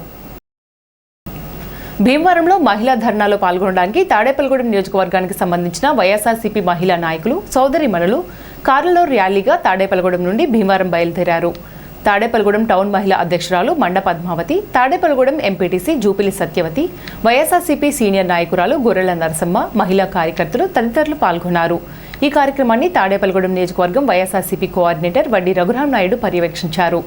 భీమవరంలో మహిళా ధర్నాలో పాల్గొనడానికి తాడేపల్లిగూడెం నియోజకవర్గానికి సంబంధించిన వైఎస్ఆర్సీపీ మహిళా నాయకులు, సోదరిమణులు కార్లలో ర్యాలీగా తాడేపల్లిగూడెం నుండి భీమవరం బయలుదేరారు. తాడేపల్లిగూడెం టౌన్ మహిళా అధ్యక్షురాలు మండ పద్మావతి, తాడేపల్లిగూడెం ఎంపీటీసీ జూపిలి సత్యవతి, వైఎస్ఆర్సీపీ సీనియర్ నాయకురాలు గొర్రెల నరసమ్మ, మహిళా కార్యకర్తలు తదితరులు పాల్గొన్నారు. ఈ కార్యక్రమాన్ని తాడేపల్లిగూడెం నియోజకవర్గం వైఎస్ఆర్సీపీ కోఆర్డినేటర్ వడ్డీ రఘురాం నాయుడు పర్యవేక్షించారు.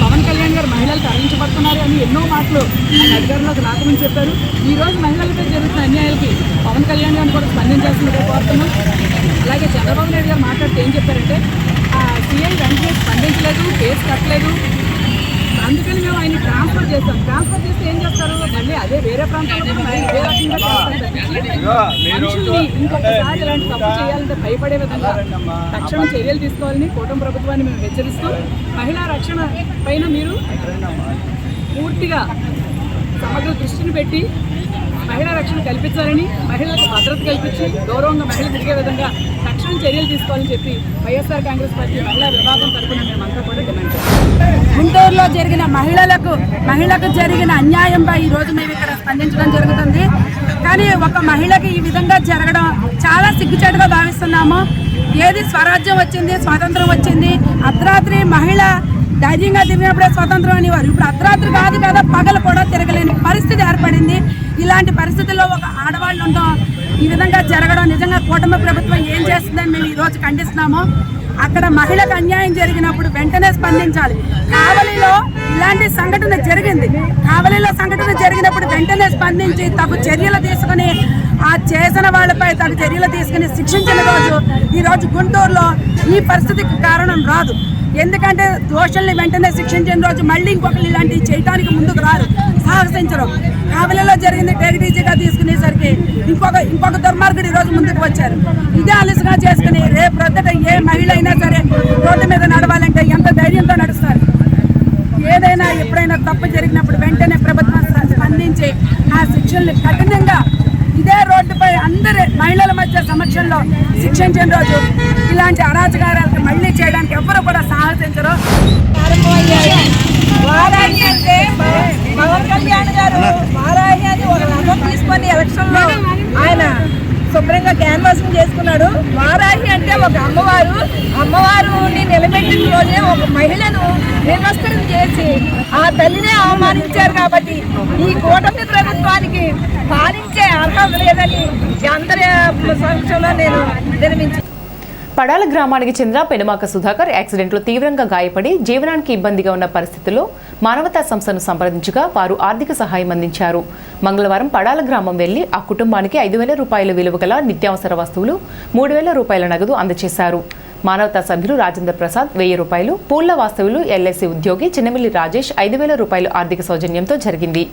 పవన్ కళ్యాణ్ గారు మహిళలు తరలించబడుతున్నారు అని ఎన్నో మాటలు ఆయన అధికారంలోకి రాకమని చెప్పారు. ఈ రోజు మహిళలపై జరుగుతున్న అన్యాయాలకి పవన్ కళ్యాణ్ గారిని కూడా స్పందించాల్సిందిగా కోరుతున్నాం. అలాగే చంద్రబాబు నాయుడు గారు మాట్లాడితే ఏం చెప్పారంటే సీఐ వెంటనే స్పందించలేదు, కేసు కట్టలేదు, అందుకని మేము ఆయన ట్రాన్స్ఫర్ చేస్తాం. ట్రాన్స్ఫర్ చేస్తే ఏం చేస్తారు, మళ్ళీ అదే వేరే ప్రాంతాల్లో ఇదే రకంగా మనుషుల్ని ఇంకొకసారి ఇలాంటి తప్పు చేయాలంటే భయపడే విధంగా తక్షణ చర్యలు తీసుకోవాలని కూటమి ప్రభుత్వాన్ని మేము హెచ్చరిస్తూ మహిళా రక్షణ పైన మీరు పూర్తిగా సమగ్ర దృష్టిని పెట్టి మహిళా రక్షణ కల్పించాలని, మహిళలకు భద్రత కల్పించి గౌరవంగా మహిళలు తిరిగే విధంగా తక్షణ చర్యలు తీసుకోవాలని చెప్పి వైఎస్ఆర్ కాంగ్రెస్ పార్టీ మహిళా విభాగం తరఫున మేమంతా కూడా డిమాండ్ చేస్తాం. గుంటూరులో జరిగిన మహిళలకు జరిగిన అన్యాయంపై ఈరోజు మేము ఇక్కడ స్పందించడం జరుగుతుంది. కానీ ఒక మహిళకి ఈ విధంగా జరగడం చాలా సిగ్గుచేటుగా భావిస్తున్నాము. ఏది స్వరాజ్యం వచ్చింది, స్వాతంత్రం వచ్చింది, అర్ధరాత్రి మహిళ ధైర్యంగా తిరిగినప్పుడే స్వతంత్రం అనేవారు. ఇప్పుడు అర్ధరాత్రి కాదు కదా, పగలు కూడా తిరగలేని పరిస్థితి ఏర్పడింది. ఇలాంటి పరిస్థితుల్లో ఒక ఆడవాళ్ళు ఉండడం, ఈ విధంగా జరగడం నిజంగా కూటమి ప్రభుత్వం ఏం చేస్తుందని మేము ఈరోజు ఖండిస్తున్నాము. అక్కడ మహిళకు అన్యాయం జరిగినప్పుడు వెంటనే స్పందించాలి. కావలిలో ఇలాంటి సంఘటన జరిగింది. కావలిలో సంఘటన జరిగినప్పుడు వెంటనే స్పందించి తగు చర్యలు తీసుకుని ఆ చేసిన వాళ్ళపై తగు చర్యలు తీసుకుని శిక్షించిన రోజు ఈరోజు గుంటూరులో ఈ పరిస్థితికి కారణం రాదు. ఎందుకంటే దోషుల్ని వెంటనే శిక్షించిన రోజు మళ్ళీ ఇంకొకరు ఇలాంటివి చేయడానికి ముందుకు రారు, సాహసించరు. కావలిలో జరిగింది టెక్నీజీగా తీసుకునేసరికి ఇంకొక దుర్మార్గుడు ఈరోజు ముందుకు వచ్చారు. ఇదే అలసుగా చేసుకుని రేపు ప్రొద్దుట ఏ మహిళ అయినా సరే రోడ్డు మీద నడవాలంటే ఎంత ధైర్యంతో నడుస్తారు. ఏదైనా తప్పు జరిగినప్పుడు వెంటనే ప్రభుత్వం స్పందించి ఆ శిక్షల్ని కఠినంగా ఇదే రోడ్డుపై అందరి మహిళల మధ్య సమక్షంలో శిక్షించిన రోజు ఇలాంటి అరాచకారాలకు మళ్ళీ చేయడానికి ఎవరు కూడా సాహసించరు. వారాహి అంటే పవన్ కళ్యాణ్ గారు వారాహి అని ఒక రథం తీసుకొని ఎలక్షన్లో ఆయన శుభ్రంగా క్యాన్వాసింగ్ చేసుకున్నాడు. వారాహి అంటే ఒక అమ్మవారుని నిలబెట్టిన రోజే ఒక మహిళను నిర్వస్త్రం చేసి ఆ తల్లినే అవమానించారు. కాబట్టి ఈ కూటమి ప్రభుత్వానికి పాలించే అర్హత లేదని అందరి సమక్షంలో నేను నిర్మించాను. పడాల గ్రామానికి చెందిన పెనుమాక సుధాకర్ యాక్సిడెంట్లో తీవ్రంగా గాయపడి జీవనానికి ఇబ్బందిగా ఉన్న పరిస్థితుల్లో మానవతా సంస్థను సంప్రదించగా వారు ఆర్థిక సహాయం అందించారు. మంగళవారం పడాల గ్రామం వెళ్లి ఆ కుటుంబానికి 5,000 రూపాయల విలువ గల నిత్యావసర వస్తువులు, 3,000 రూపాయల నగదు అందజేశారు. మానవతా సభ్యులు రాజేంద్ర ప్రసాద్ 1,000 రూపాయలు, పూళ్ల వాస్తవులు ఎల్ఐసి ఉద్యోగి చిన్నమిల్లి రాజేష్ 5,000 రూపాయలు ఆర్థిక సౌజన్యంతో జరిగింది.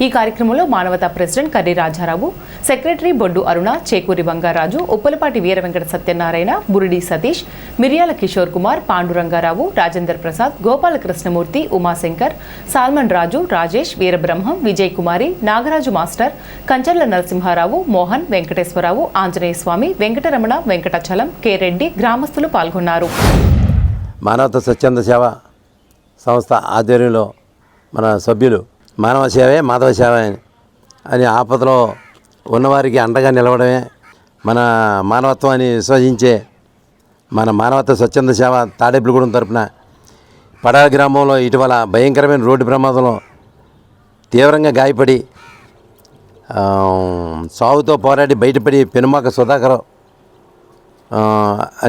ఈ కార్యక్రమంలో మానవతా ప్రెసిడెంట్ కర్రి రాజారావు, సెక్రటరీ బొడ్డు అరుణ, చేకూరి బంగారాజు, ఉప్పలపాటి వీర వెంకట సత్యనారాయణ, బురిడి సతీష్, మిర్యాల కిషోర్ కుమార్, పాండురంగారావు, రాజేందర్ ప్రసాద్, గోపాలకృష్ణమూర్తి, ఉమాశంకర్, సాల్మన్ రాజు, రాజేష్, వీరబ్రహ్మం, విజయ్ కుమారి, నాగరాజు మాస్టర్, కంచర్ల నరసింహారావు, మోహన్, వెంకటేశ్వరరావు, ఆంజనేయ స్వామి, వెంకటరమణ, వెంకటాచలం, కె రెడ్డి గ్రామస్తులు పాల్గొన్నారు. మానవతా స్వచ్ఛంద సేవ సంస్థ ఆధ్వర్యంలో మన సభ్యులు మానవ సేవే మాధవ సేవ అని ఆపదలో ఉన్నవారికి అండగా నిలవడమే మన మానవత్వాన్ని విశ్వసించే మన మానవతా స్వచ్ఛంద సేవ తాడేపల్లిగూడెం తరపున పడాల గ్రామంలో ఇటీవల భయంకరమైన రోడ్డు ప్రమాదంలో తీవ్రంగా గాయపడి సావుతో పోరాడి బయటపడి పెనుమాక సుధాకర్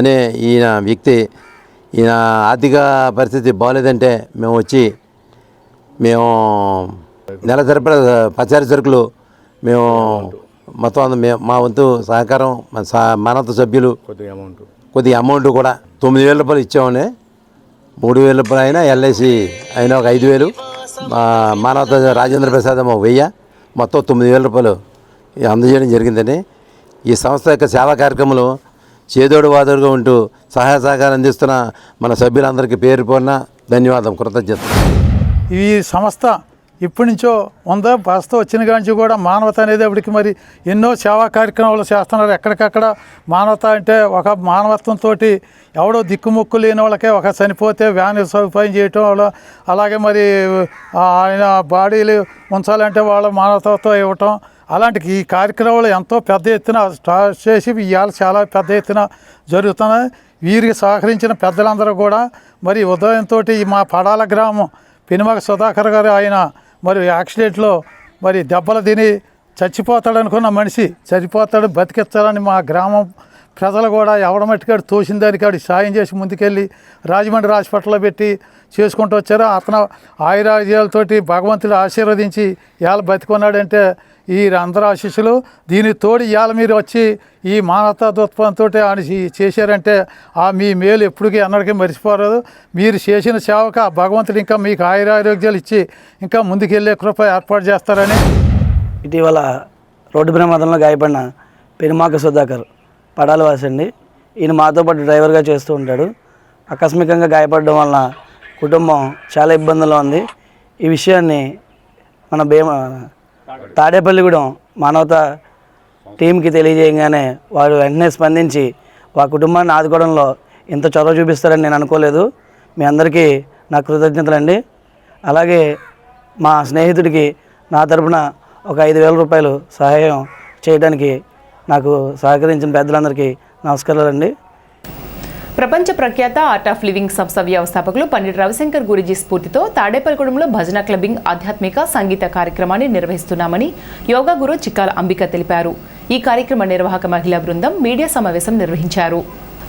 అనే ఈయన వ్యక్తి ఈయన ఆర్థిక పరిస్థితి బాగోలేదంటే మేము నెల సరిపడా పచారీ సరుకులు మేము మొత్తం మా వంతు సహకారం మానవత సభ్యులు కొద్దిగా అమౌంట్ కూడా 9,000 రూపాయలు ఇచ్చామని 3,000 రూపాయలు అయినా ఎల్ఐసి అయినా ఒక 5,000 మానవత రాజేంద్ర ప్రసాద్ 1,000 మొత్తం 9,000 రూపాయలు అందజేయడం జరిగిందని ఈ సంస్థ యొక్క సేవా కార్యక్రమాలు చేదోడు వాదోడుగా ఉంటూ సహాయ సహకారం అందిస్తున్న మన సభ్యులందరికీ పేరు పోయిన ధన్యవాదం, కృతజ్ఞత. ఈ సంస్థ ఇప్పటి నుంచో ఉందా ప్రస్తుత వచ్చిన కాంచి కూడా మానవత అనేటప్పటికి మరి ఎన్నో సేవా కార్యక్రమాలు చేస్తున్నారు. ఎక్కడికక్కడ మానవత అంటే ఒక మానవత్వంతో ఎవడో దిక్కుముక్కు లేని వాళ్ళకే ఒక చనిపోతే వ్యాన్ సదుపాయం చేయటం, అలాగే మరి ఆయన బాడీలు ఉంచాలంటే వాళ్ళ మానవతతో ఇవ్వటం, అలాంటి ఈ కార్యక్రమాలు ఎంతో పెద్ద ఎత్తున స్టార్ట్ చేసి ఇవాళ చాలా పెద్ద ఎత్తున జరుగుతున్నాయి. వీరికి సహకరించిన పెద్దలందరూ కూడా మరి ఉదయంతో మా పడాల గ్రామం పెనుమాక సుధాకర్ గారు ఆయన మరి యాక్సిడెంట్లో మరి దెబ్బలు తిని చచ్చిపోతాడు అనుకున్న మనిషి చనిపోతాడు, బతికిస్తాడని మా గ్రామం ప్రజలు కూడా ఎవడ మట్టికాడు తోసిన దానికాడు సాయం చేసి ముందుకెళ్ళి రాజమండ్రి హాస్పిటల్లో పెట్టి చేసుకుంటూ వచ్చారు. అతను ఆయురాజ్యాలతోటి భగవంతుడు ఆశీర్వదించి ఇవాళ బతికున్నాడంటే ఈ అందరూ ఆశీస్సులు. దీనికి తోడు ఇవాళ మీరు వచ్చి ఈ మానవతా దృక్పథంతో ఆయన చేశారంటే మీ మేలు ఎప్పటికీ అన్నడికి మర్చిపోరాదు. మీరు చేసిన సేవకు ఆ భగవంతుడు ఇంకా మీకు ఆయురారోగ్యాలు ఇచ్చి ఇంకా ముందుకెళ్ళే కృప ఏర్పాటు చేస్తారని. ఇటీవల రోడ్డు ప్రమాదంలో గాయపడిన పెనుమాక సుధాకర్ పడాల వాసి అండి. ఈయన మాతో పాటు డ్రైవర్గా చేస్తూ ఉంటాడు. ఆకస్మికంగా గాయపడడం వలన కుటుంబం చాలా ఇబ్బందుల్లో ఉంది. ఈ విషయాన్ని మన తాడేపల్లిగూడెం మానవతా టీంకి తెలియజేయగానే వారు వెంటనే స్పందించి ఆ కుటుంబాన్ని ఆదుకోవడంలో ఇంత చొరవ చూపిస్తారని నేను అనుకోలేదు. మీ అందరికీ నా కృతజ్ఞతలండి. అలాగే మా స్నేహితుడికి నా తరపున ఒక 5,000 రూపాయలు సహాయం చేయడానికి నాకు సహకరించిన పెద్దలందరికీ నమస్కారాలండి. ప్రపంచ ప్రఖ్యాత ఆర్ట్ ఆఫ్ లివింగ్ సంస్థ వ్యవస్థాపకులు పండిట్ రవిశంకర్ గురూజీ స్ఫూర్తితో తాడేపల్లిగూడెంలో భజన క్లబ్బింగ్ ఆధ్యాత్మిక సంగీత కార్యక్రమాన్ని నిర్వహిస్తున్నామని యోగా గురు చిక్కాల అంబిక తెలిపారు. ఈ కార్యక్రమ నిర్వాహక మహిళా బృందం మీడియా సమావేశం నిర్వహించారు.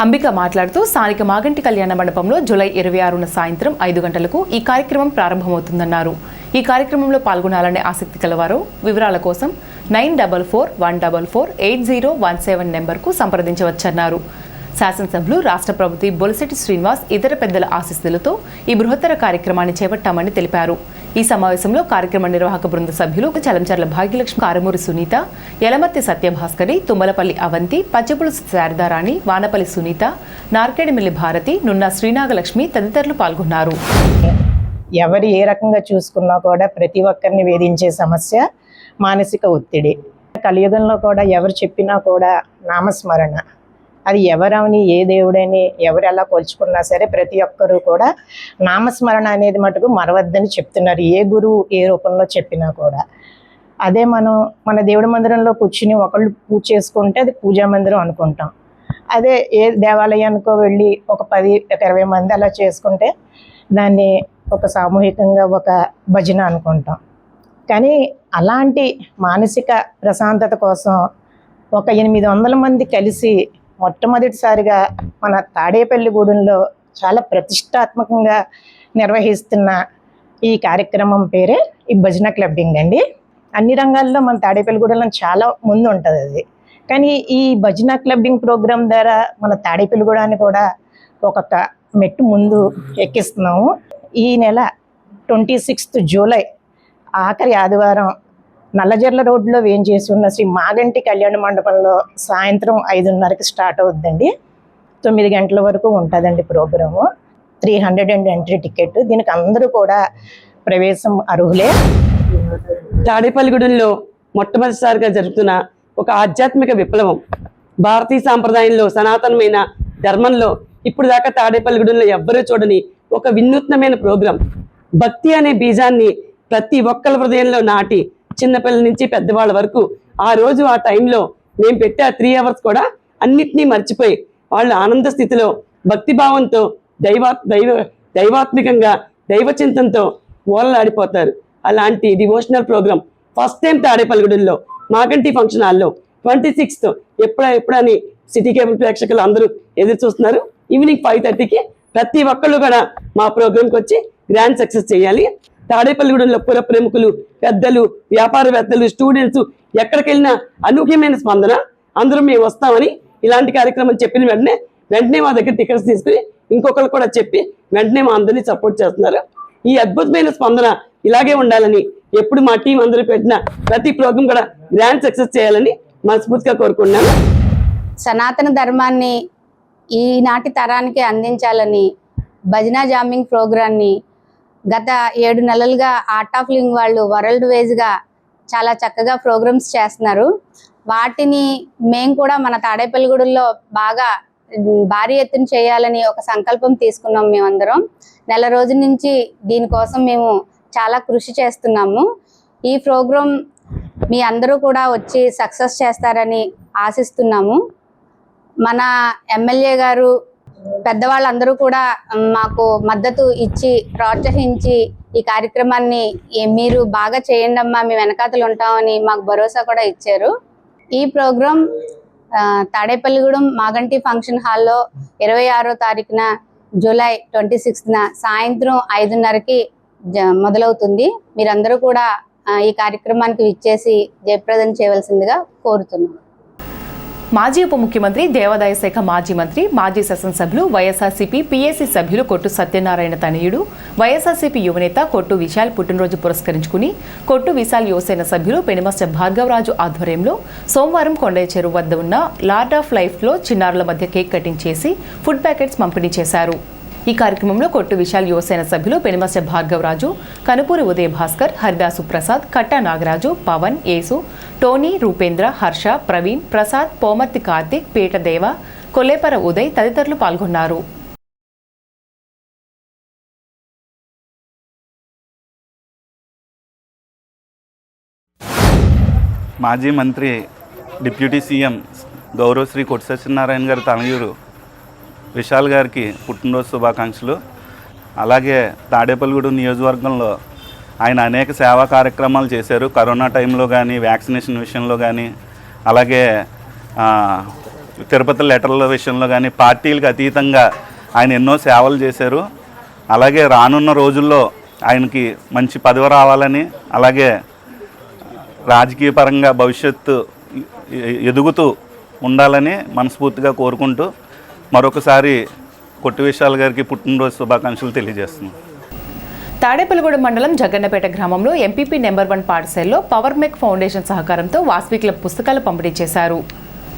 అంబిక మాట్లాడుతూ స్థానిక మాగంటి కళ్యాణ మండపంలో జూలై 26న సాయంత్రం 5 గంటలకు ఈ కార్యక్రమం ప్రారంభమవుతుందన్నారు. ఈ కార్యక్రమంలో పాల్గొనాలనే ఆసక్తి కలవారు వివరాల కోసం 9441448017 నెంబర్కు సంప్రదించవచ్చన్నారు. శాసనసభ్యులు రాష్ట్ర ప్రభుత్వ బొలిశెట్టి శ్రీనివాస్ ఇతర పెద్దల ఆశీస్సులతో ఈ బృహత్తర కార్యక్రమాన్ని చేపట్టామని తెలిపారు. ఈ సమావేశంలో కార్యక్రమ నిర్వాహక బృంద సభ్యులు చలంచర్ల భాగ్యలక్ష్మి, కారమూరి సునీత, యలమర్తి సత్యభాస్కరి, తుమ్మలపల్లి అవంతి, పచ్చపులుసు శారదారాణి, వానపల్లి సునీత, నార్కేడిమిల్లి భారతి, నున్న శ్రీనాగలక్ష్మి తదితరులు పాల్గొన్నారు. ఎవరు ఏ రకంగా చూసుకున్నా కూడా ప్రతి ఒక్కరిని వేధించే సమస్య మానసిక ఒత్తిడి. కలియుగంలో కూడా ఎవరు చెప్పినా కూడా నామస్మరణ, అది ఎవరని ఏ దేవుడని ఎవరు ఎలా కొలుచుకున్నా సరే ప్రతి ఒక్కరూ కూడా నామస్మరణ అనేది మటుకు మరవద్దని చెప్తున్నారు, ఏ గురువు ఏ రూపంలో చెప్పినా కూడా. అదే మనం మన దేవుడి మందిరంలో కూర్చుని ఒకళ్ళు పూజ చేసుకుంటే అది పూజా మందిరం అనుకుంటాం. అదే ఏ దేవాలయానికో వెళ్ళి ఒక 10-20 మంది అలా చేసుకుంటే దాన్ని ఒక సామూహికంగా ఒక భజన అనుకుంటాం. కానీ అలాంటి మానసిక ప్రశాంతత కోసం ఒక 800 మంది కలిసి మొట్టమొదటిసారిగా మన తాడేపల్లిగూడెంలో చాలా ప్రతిష్టాత్మకంగా నిర్వహిస్తున్న ఈ కార్యక్రమం పేరే ఈ భజన క్లబ్బింగ్ అండి. అన్ని రంగాల్లో మన తాడేపల్లిగూడెంలో చాలా ముందు ఉంటుంది అది. కానీ ఈ భజన క్లబ్బింగ్ ప్రోగ్రాం ద్వారా మన తాడేపల్లిగూడెన్ని కూడా ఒక్కొక్క మెట్టు ముందు ఎక్కిస్తున్నాము. ఈ నెల 26 జూలై ఆఖరి ఆదివారం నల్లజర్ల రోడ్లో వేంచేసి ఉన్న శ్రీ మాగంటి కళ్యాణ మండపంలో సాయంత్రం 5:30కి స్టార్ట్ అవుతుందండి. 9 గంటల వరకు ఉంటుందండి ప్రోగ్రాము. 300 entry ticket. దీనికి అందరూ కూడా ప్రవేశం అర్హులే. తాడేపల్లిగూడెంలో మొట్టమొదటిసారిగా జరుగుతున్న ఒక ఆధ్యాత్మిక విప్లవం, భారతీయ సాంప్రదాయంలో సనాతనమైన ధర్మంలో ఇప్పుడు దాకా తాడేపల్లిగూడెంలో ఎవ్వరూ చూడని ఒక వినూత్నమైన ప్రోగ్రాం. భక్తి అనే బీజాన్ని ప్రతి ఒక్కరి హృదయంలో నాటి చిన్నపిల్లల నుంచి పెద్దవాళ్ళ వరకు ఆ రోజు ఆ టైంలో మేము పెట్టే ఆ 3 అవర్స్ కూడా అన్నిటినీ మర్చిపోయి వాళ్ళు ఆనంద స్థితిలో భక్తిభావంతో దైవాత్మికంగా దైవచింతంతో ఓలలాడిపోతారు. అలాంటి డివోషనల్ ప్రోగ్రామ్ ఫస్ట్ టైం తాడేపల్లిగూడెంలో మాగంటి ఫంక్షన్ హాల్లో 26th ఎప్పుడని సిటీ కేబుల్ ప్రేక్షకులు అందరూ ఎదురు చూస్తున్నారు. ఈవినింగ్ 5:30కి ప్రతి ఒక్కళ్ళు కూడా మా ప్రోగ్రాంకి వచ్చి గ్రాండ్ సక్సెస్ చేయాలి. తాడేపల్లిగూడెంలో పుర ప్రముఖులు, పెద్దలు, వ్యాపారవేత్తలు, స్టూడెంట్స్ ఎక్కడికి వెళ్ళినా అనూహ్యమైన స్పందన. అందరూ మేము వస్తామని ఇలాంటి కార్యక్రమం చెప్పిన వెంటనే మా దగ్గర టికెట్స్ తీసుకుని ఇంకొకరు కూడా చెప్పి వెంటనే మా అందరినీ సపోర్ట్ చేస్తున్నారు. ఈ అద్భుతమైన స్పందన ఇలాగే ఉండాలని, ఎప్పుడు మా టీం అందరూ పెట్టిన ప్రతి ప్రోగ్రాం కూడా గ్రాండ్ సక్సెస్ చేయాలని మనస్ఫూర్తిగా కోరుకున్నాను. సనాతన ధర్మాన్ని ఈనాటి తరానికి అందించాలని భజన జామింగ్ ప్రోగ్రాన్ని గత 7 నెలలుగా ఆర్ట్ ఆఫ్ లివింగ్ వాళ్ళు వరల్డ్ వైజ్గా చాలా చక్కగా ప్రోగ్రామ్స్ చేస్తున్నారు. వాటిని మేము కూడా మన తాడేపల్లిగూడెంలో బాగా భారీ ఎత్తున చేయాలని ఒక సంకల్పం తీసుకున్నాం. మేమందరం నెల రోజుల నుంచి దీనికోసం మేము చాలా కృషి చేస్తున్నాము. ఈ ప్రోగ్రాం మీ అందరూ కూడా వచ్చి సక్సెస్ చేస్తారని ఆశిస్తున్నాము. మన ఎమ్మెల్యే గారు, పెద్దవాళ్ళందరూ కూడా మాకు మద్దతు ఇచ్చి ప్రోత్సహించి ఈ కార్యక్రమాన్ని మీరు బాగా చేయండి అమ్మా, మేము వెనకాతలు ఉంటామని మాకు భరోసా కూడా ఇచ్చారు. ఈ ప్రోగ్రాం తాడేపల్లిగూడెం మాగంటి ఫంక్షన్ హాల్లో 26వ తారీఖున జూలై 26న సాయంత్రం 5:30కి మొదలవుతుంది. మీరందరూ కూడా ఈ కార్యక్రమానికి విచ్చేసి జయప్రదం చేయవలసిందిగా కోరుతున్నాం. మాజీ ఉప ముఖ్యమంత్రి, దేవాదాయ శాఖ మాజీ మంత్రి, మాజీ శాసనసభ్యులు, వైఎస్ఆర్సీపీ పీఏసీ సభ్యులు కొట్టు సత్యనారాయణ తనయుడు, వైఎస్ఆర్సీపీ యువనేత కొట్టు విశాల్ పుట్టినరోజు పురస్కరించుకుని కొట్టు విశాల్ యువసేన సభ్యులు పెనుమస్టర్ భార్గవరాజు ఆధ్వర్యంలో సోమవారం కొండయ్య చెరువు వద్ద ఉన్న లార్డ్ ఆఫ్ లైఫ్లో చిన్నారుల మధ్య కేక్ కటింగ్ చేసి ఫుడ్ ప్యాకెట్స్ పంపిణీ చేశారు. ఈ కార్యక్రమంలో కొట్టు విశాల్ యువసేన సభ్యులు పెనుమస్టర్ భార్గవరాజు, కనుపూరి ఉదయ భాస్కర్, హరిదాసు ప్రసాద్, కట్టా నాగరాజు, పవన్, యేసు, టోనీ, రూపేంద్ర, హర్ష, ప్రవీణ్, ప్రసాద్, పోమర్తి కార్తిక్, పీటదేవ, కొల్లేపర ఉదయ్ తదితరులు పాల్గొన్నారు. మాజీ మంత్రి, డిప్యూటీ సీఎం గౌరవశ్రీ కొట్టు సత్యనారాయణ గారి తనయుడు విశాల్ గారికి పుట్టినరోజు శుభాకాంక్షలు. అలాగే తాడేపల్లిగూడెం నియోజకవర్గంలో ఆయన అనేక సేవా కార్యక్రమాలు చేశారు. కరోనా టైంలో కానీ, వ్యాక్సినేషన్ విషయంలో కానీ, అలాగే తిరుపతి లెటర్ల విషయంలో కానీ పార్టీలకు అతీతంగా ఆయన ఎన్నో సేవలు చేశారు. అలాగే రానున్న రోజుల్లో ఆయనకి మంచి పదవి రావాలని, అలాగే రాజకీయ పరంగా భవిష్యత్తు ఎదుగుతూ ఉండాలని మనస్ఫూర్తిగా కోరుకుంటూ మరొకసారి కొట్టు విశాల్ గారికి పుట్టినరోజు శుభాకాంక్షలు తెలియజేస్తున్నాను. తాడేపల్లిగూడెం మండలం జగన్నపేట గ్రామంలో ఎంపీపీ నెంబర్ 1 పాఠశాలలో పవర్ మెక్ ఫౌండేషన్ సహకారంతో వాస్వి క్లబ్ పుస్తకాలు పంపిణీ చేశారు.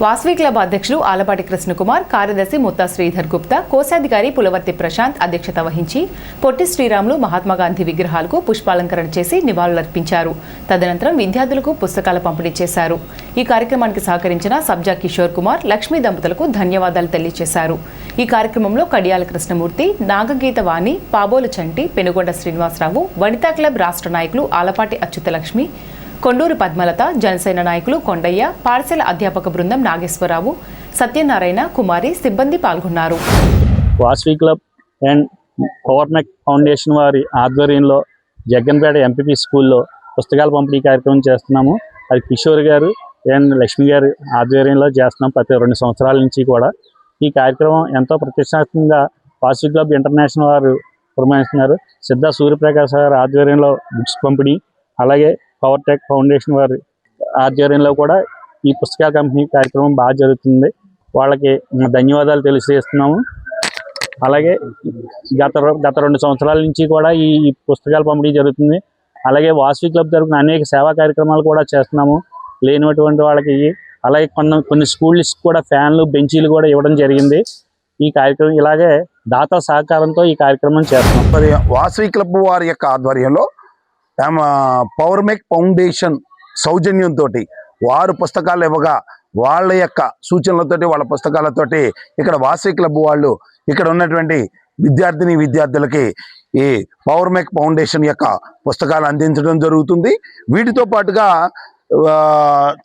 వాసవి క్లబ్ అధ్యక్షులు ఆలపాటి కృష్ణకుమార్, కార్యదర్శి ముత్తా శ్రీధర్ గుప్తా, కోశాధికారి పులవర్తి ప్రశాంత్ అధ్యక్షత వహించి పొట్టి శ్రీరాములు, మహాత్మాగాంధీ విగ్రహాలకు పుష్పాలంకరణ చేసి నివాళులర్పించారు. తదనంతరం విద్యార్థులకు పుస్తకాల పంపిణీ చేశారు. ఈ కార్యక్రమానికి సహకరించిన సబ్జా కిషోర్ కుమార్, లక్ష్మీ దంపతులకు ధన్యవాదాలు తెలియజేశారు. ఈ కార్యక్రమంలో కడియాల కృష్ణమూర్తి, నాగగీత వాణి, పాబోలు చంటి, పెనుగొండ శ్రీనివాసరావు, వనితా క్లబ్ రాష్ట్ర నాయకులు ఆలపాటి అచ్యుతలక్ష్మి, కొండూరు పద్మలత, జనసేన నాయకులు కొండయ్య, పాఠశాల అధ్యాపక బృందం నాగేశ్వరరావు, సత్యనారాయణ, కుమారి సిబ్బంది పాల్గొన్నారు. వాసవి క్లబ్ అండ్ పవర్మెక్ ఫౌండేషన్ వారి ఆధ్వర్యంలో జగ్గన్పేట ఎంపీపీ స్కూల్లో పుస్తకాల పంపిణీ కార్యక్రమం చేస్తున్నాము. అది కిషోర్ గారు అండ్ లక్ష్మి గారి ఆధ్వర్యంలో చేస్తున్నాం ప్రతి 2 సంవత్సరాల నుంచి కూడా. ఈ కార్యక్రమం ఎంతో ప్రతిష్టాత్మకంగా వాసవి క్లబ్ ఇంటర్నేషనల్ వారు పురమాయిస్తున్నారు. సిద్ధా సూర్యప్రకాశ్ గారి ఆధ్వర్యంలో బుక్స్ పంపిణీ, అలాగే పవర్ టెక్ ఫౌండేషన్ వారి ఆధ్వర్యంలో కూడా ఈ పుస్తకాల కంపెనీ కార్యక్రమం బాగా జరుగుతుంది. వాళ్ళకి ధన్యవాదాలు తెలియజేస్తున్నాము. అలాగే గత 2 సంవత్సరాల నుంచి కూడా ఈ పుస్తకాల పంపిణీ జరుగుతుంది. అలాగే వాసవి క్లబ్ తరఫున అనేక సేవా కార్యక్రమాలు కూడా చేస్తున్నాము లేనటువంటి వాళ్ళకి. అలాగే కొన్ని స్కూల్స్ కూడా ఫ్యాన్లు, బెంచీలు కూడా ఇవ్వడం జరిగింది. ఈ కార్యక్రమం ఇలాగే దాత సహకారంతో ఈ కార్యక్రమం చేస్తున్నాం. మరి వాసవి క్లబ్ వారి యొక్క ఆధ్వర్యంలో పవర్మెక్ ఫౌండేషన్ సౌజన్యంతో వారు పుస్తకాలు ఇవ్వగా వాళ్ళ యొక్క సూచనలతోటి, వాళ్ళ పుస్తకాలతోటి ఇక్కడ వాసవి క్లబ్ వాళ్ళు ఇక్కడ ఉన్నటువంటి విద్యార్థులకి ఈ పవర్మెక్ ఫౌండేషన్ యొక్క పుస్తకాలు అందించడం జరుగుతుంది. వీటితో పాటుగా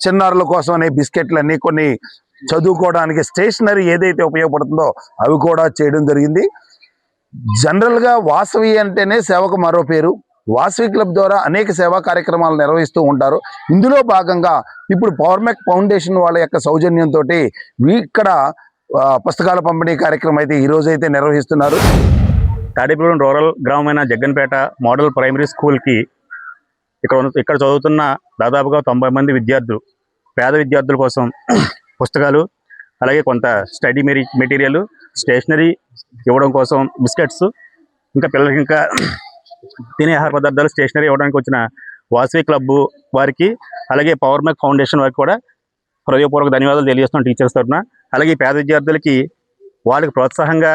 చిన్నారుల కోసం అనే బిస్కెట్లన్నీ, కొన్ని చదువుకోవడానికి స్టేషనరీ ఏదైతే ఉపయోగపడుతుందో అవి కూడా చేయడం జరిగింది. జనరల్గా వాసవి అంటేనే సేవకు మరో పేరు. వాసవి క్లబ్ ద్వారా అనేక సేవా కార్యక్రమాలు నిర్వహిస్తూ ఉంటారు. ఇందులో భాగంగా ఇప్పుడు పవర్మెక్ ఫౌండేషన్ వాళ్ళ యొక్క సౌజన్యంతో ఇక్కడ పుస్తకాల పంపిణీ కార్యక్రమం అయితే ఈరోజు అయితే నిర్వహిస్తున్నారు. తాడేపల్లిగూడెం రూరల్ గ్రామమైన జగ్గన్పేట మోడల్ ప్రైమరీ స్కూల్కి ఇక్కడ చదువుతున్న దాదాపుగా 90 మంది విద్యార్థులు, పేద విద్యార్థుల కోసం పుస్తకాలు, అలాగే కొంత స్టడీ మెటీరియల్, స్టేషనరీ ఇవ్వడం కోసం బిస్కెట్స్, ఇంకా పిల్లలకి ఇంకా తినే ఆహార పదార్థాలు, స్టేషనరీ ఇవ్వడానికి వచ్చిన వాసవి క్లబ్ వారికి, అలాగే పవర్మెక్ ఫౌండేషన్ వారికి కూడా హృదయపూర్వక ధన్యవాదాలు తెలియజేస్తున్నాం టీచర్స్ తరఫున. అలాగే పేద విద్యార్థులకి వాళ్ళకి ప్రోత్సాహంగా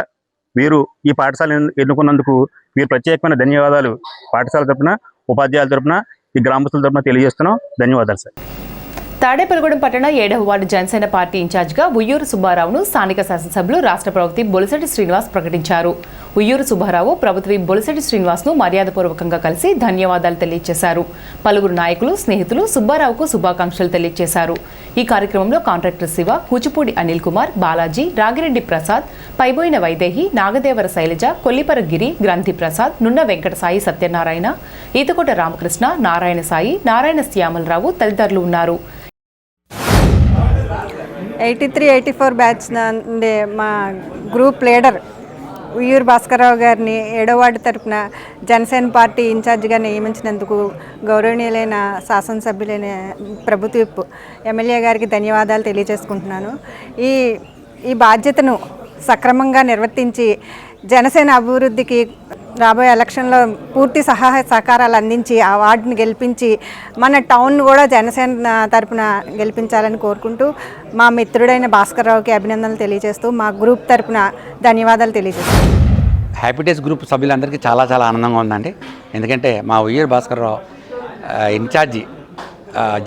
వీరు ఈ పాఠశాల ఎన్నుకున్నందుకు వీరు ప్రత్యేకమైన ధన్యవాదాలు పాఠశాల తరఫున, ఉపాధ్యాయుల తరఫున, ఈ గ్రామస్తుల తరఫున తెలియజేస్తున్నాం. ధన్యవాదాలు సార్. తాడేపల్లిగూడెం పట్టణ 7వ వార్డు జనసేన పార్టీ ఇన్ఛార్జిగా ఉయ్యూరు సుబ్బారావును స్థానిక శాసనసభ్యులు రాష్ట్ర ప్రవక్తి బొలిశెట్టి శ్రీనివాస్ ప్రకటించారు. ఉయ్యూరు సుబ్బారావు ప్రభుత్వ బొలిశెట్టి శ్రీనివాస్ను మర్యాదపూర్వకంగా కలిసి ధన్యవాదాలు తెలియజేశారు. పలువురు నాయకులు, స్నేహితులు సుబ్బారావుకు శుభాకాంక్షలు తెలియజేశారు. ఈ కార్యక్రమంలో కాంట్రాక్టర్ శివ, కూచిపూడి అనిల్ కుమార్, బాలాజీ, రాగిరెడ్డి ప్రసాద్, పైబోయిన వైదేహి, నాగదేవర శైలజ, కొల్లిపర గిరి, గ్రంథి ప్రసాద్, నున్న వెంకట సాయి సత్యనారాయణ, ఈతకోట రామకృష్ణ, నారాయణ సాయి, నారాయణ శ్యామలరావు తదితరులు ఉన్నారు. 83-84 బ్యాచ్ నుండి మా గ్రూప్ లీడర్ ఉయ్యూరు భాస్కర్రావు గారిని 7వ వార్డు తరఫున జనసేన పార్టీ ఇన్ఛార్జిగా నియమించినందుకు గౌరవనీయులైన శాసనసభ్యులైన ప్రభుత్వ ఎమ్మెల్యే గారికి ధన్యవాదాలు తెలియజేసుకుంటున్నాను. ఈ బాధ్యతను సక్రమంగా నిర్వర్తించి జనసేన అభివృద్ధికి రాబోయే ఎలక్షన్లో పూర్తి సహాయ సహకారాలు అందించి ఆ వార్డుని గెలిపించి మన టౌన్ కూడా జనసేన తరపున గెలిపించాలని కోరుకుంటూ మా మిత్రుడైన భాస్కర్రావుకి అభినందనలు తెలియజేస్తూ మా గ్రూప్ తరపున ధన్యవాదాలు తెలియజేస్తాను. హ్యాపీడేస్ గ్రూప్ సభ్యులందరికీ చాలా ఆనందంగా ఉందండి. ఎందుకంటే మా ఉయ్యూరు భాస్కర్రావు ఇన్ఛార్జి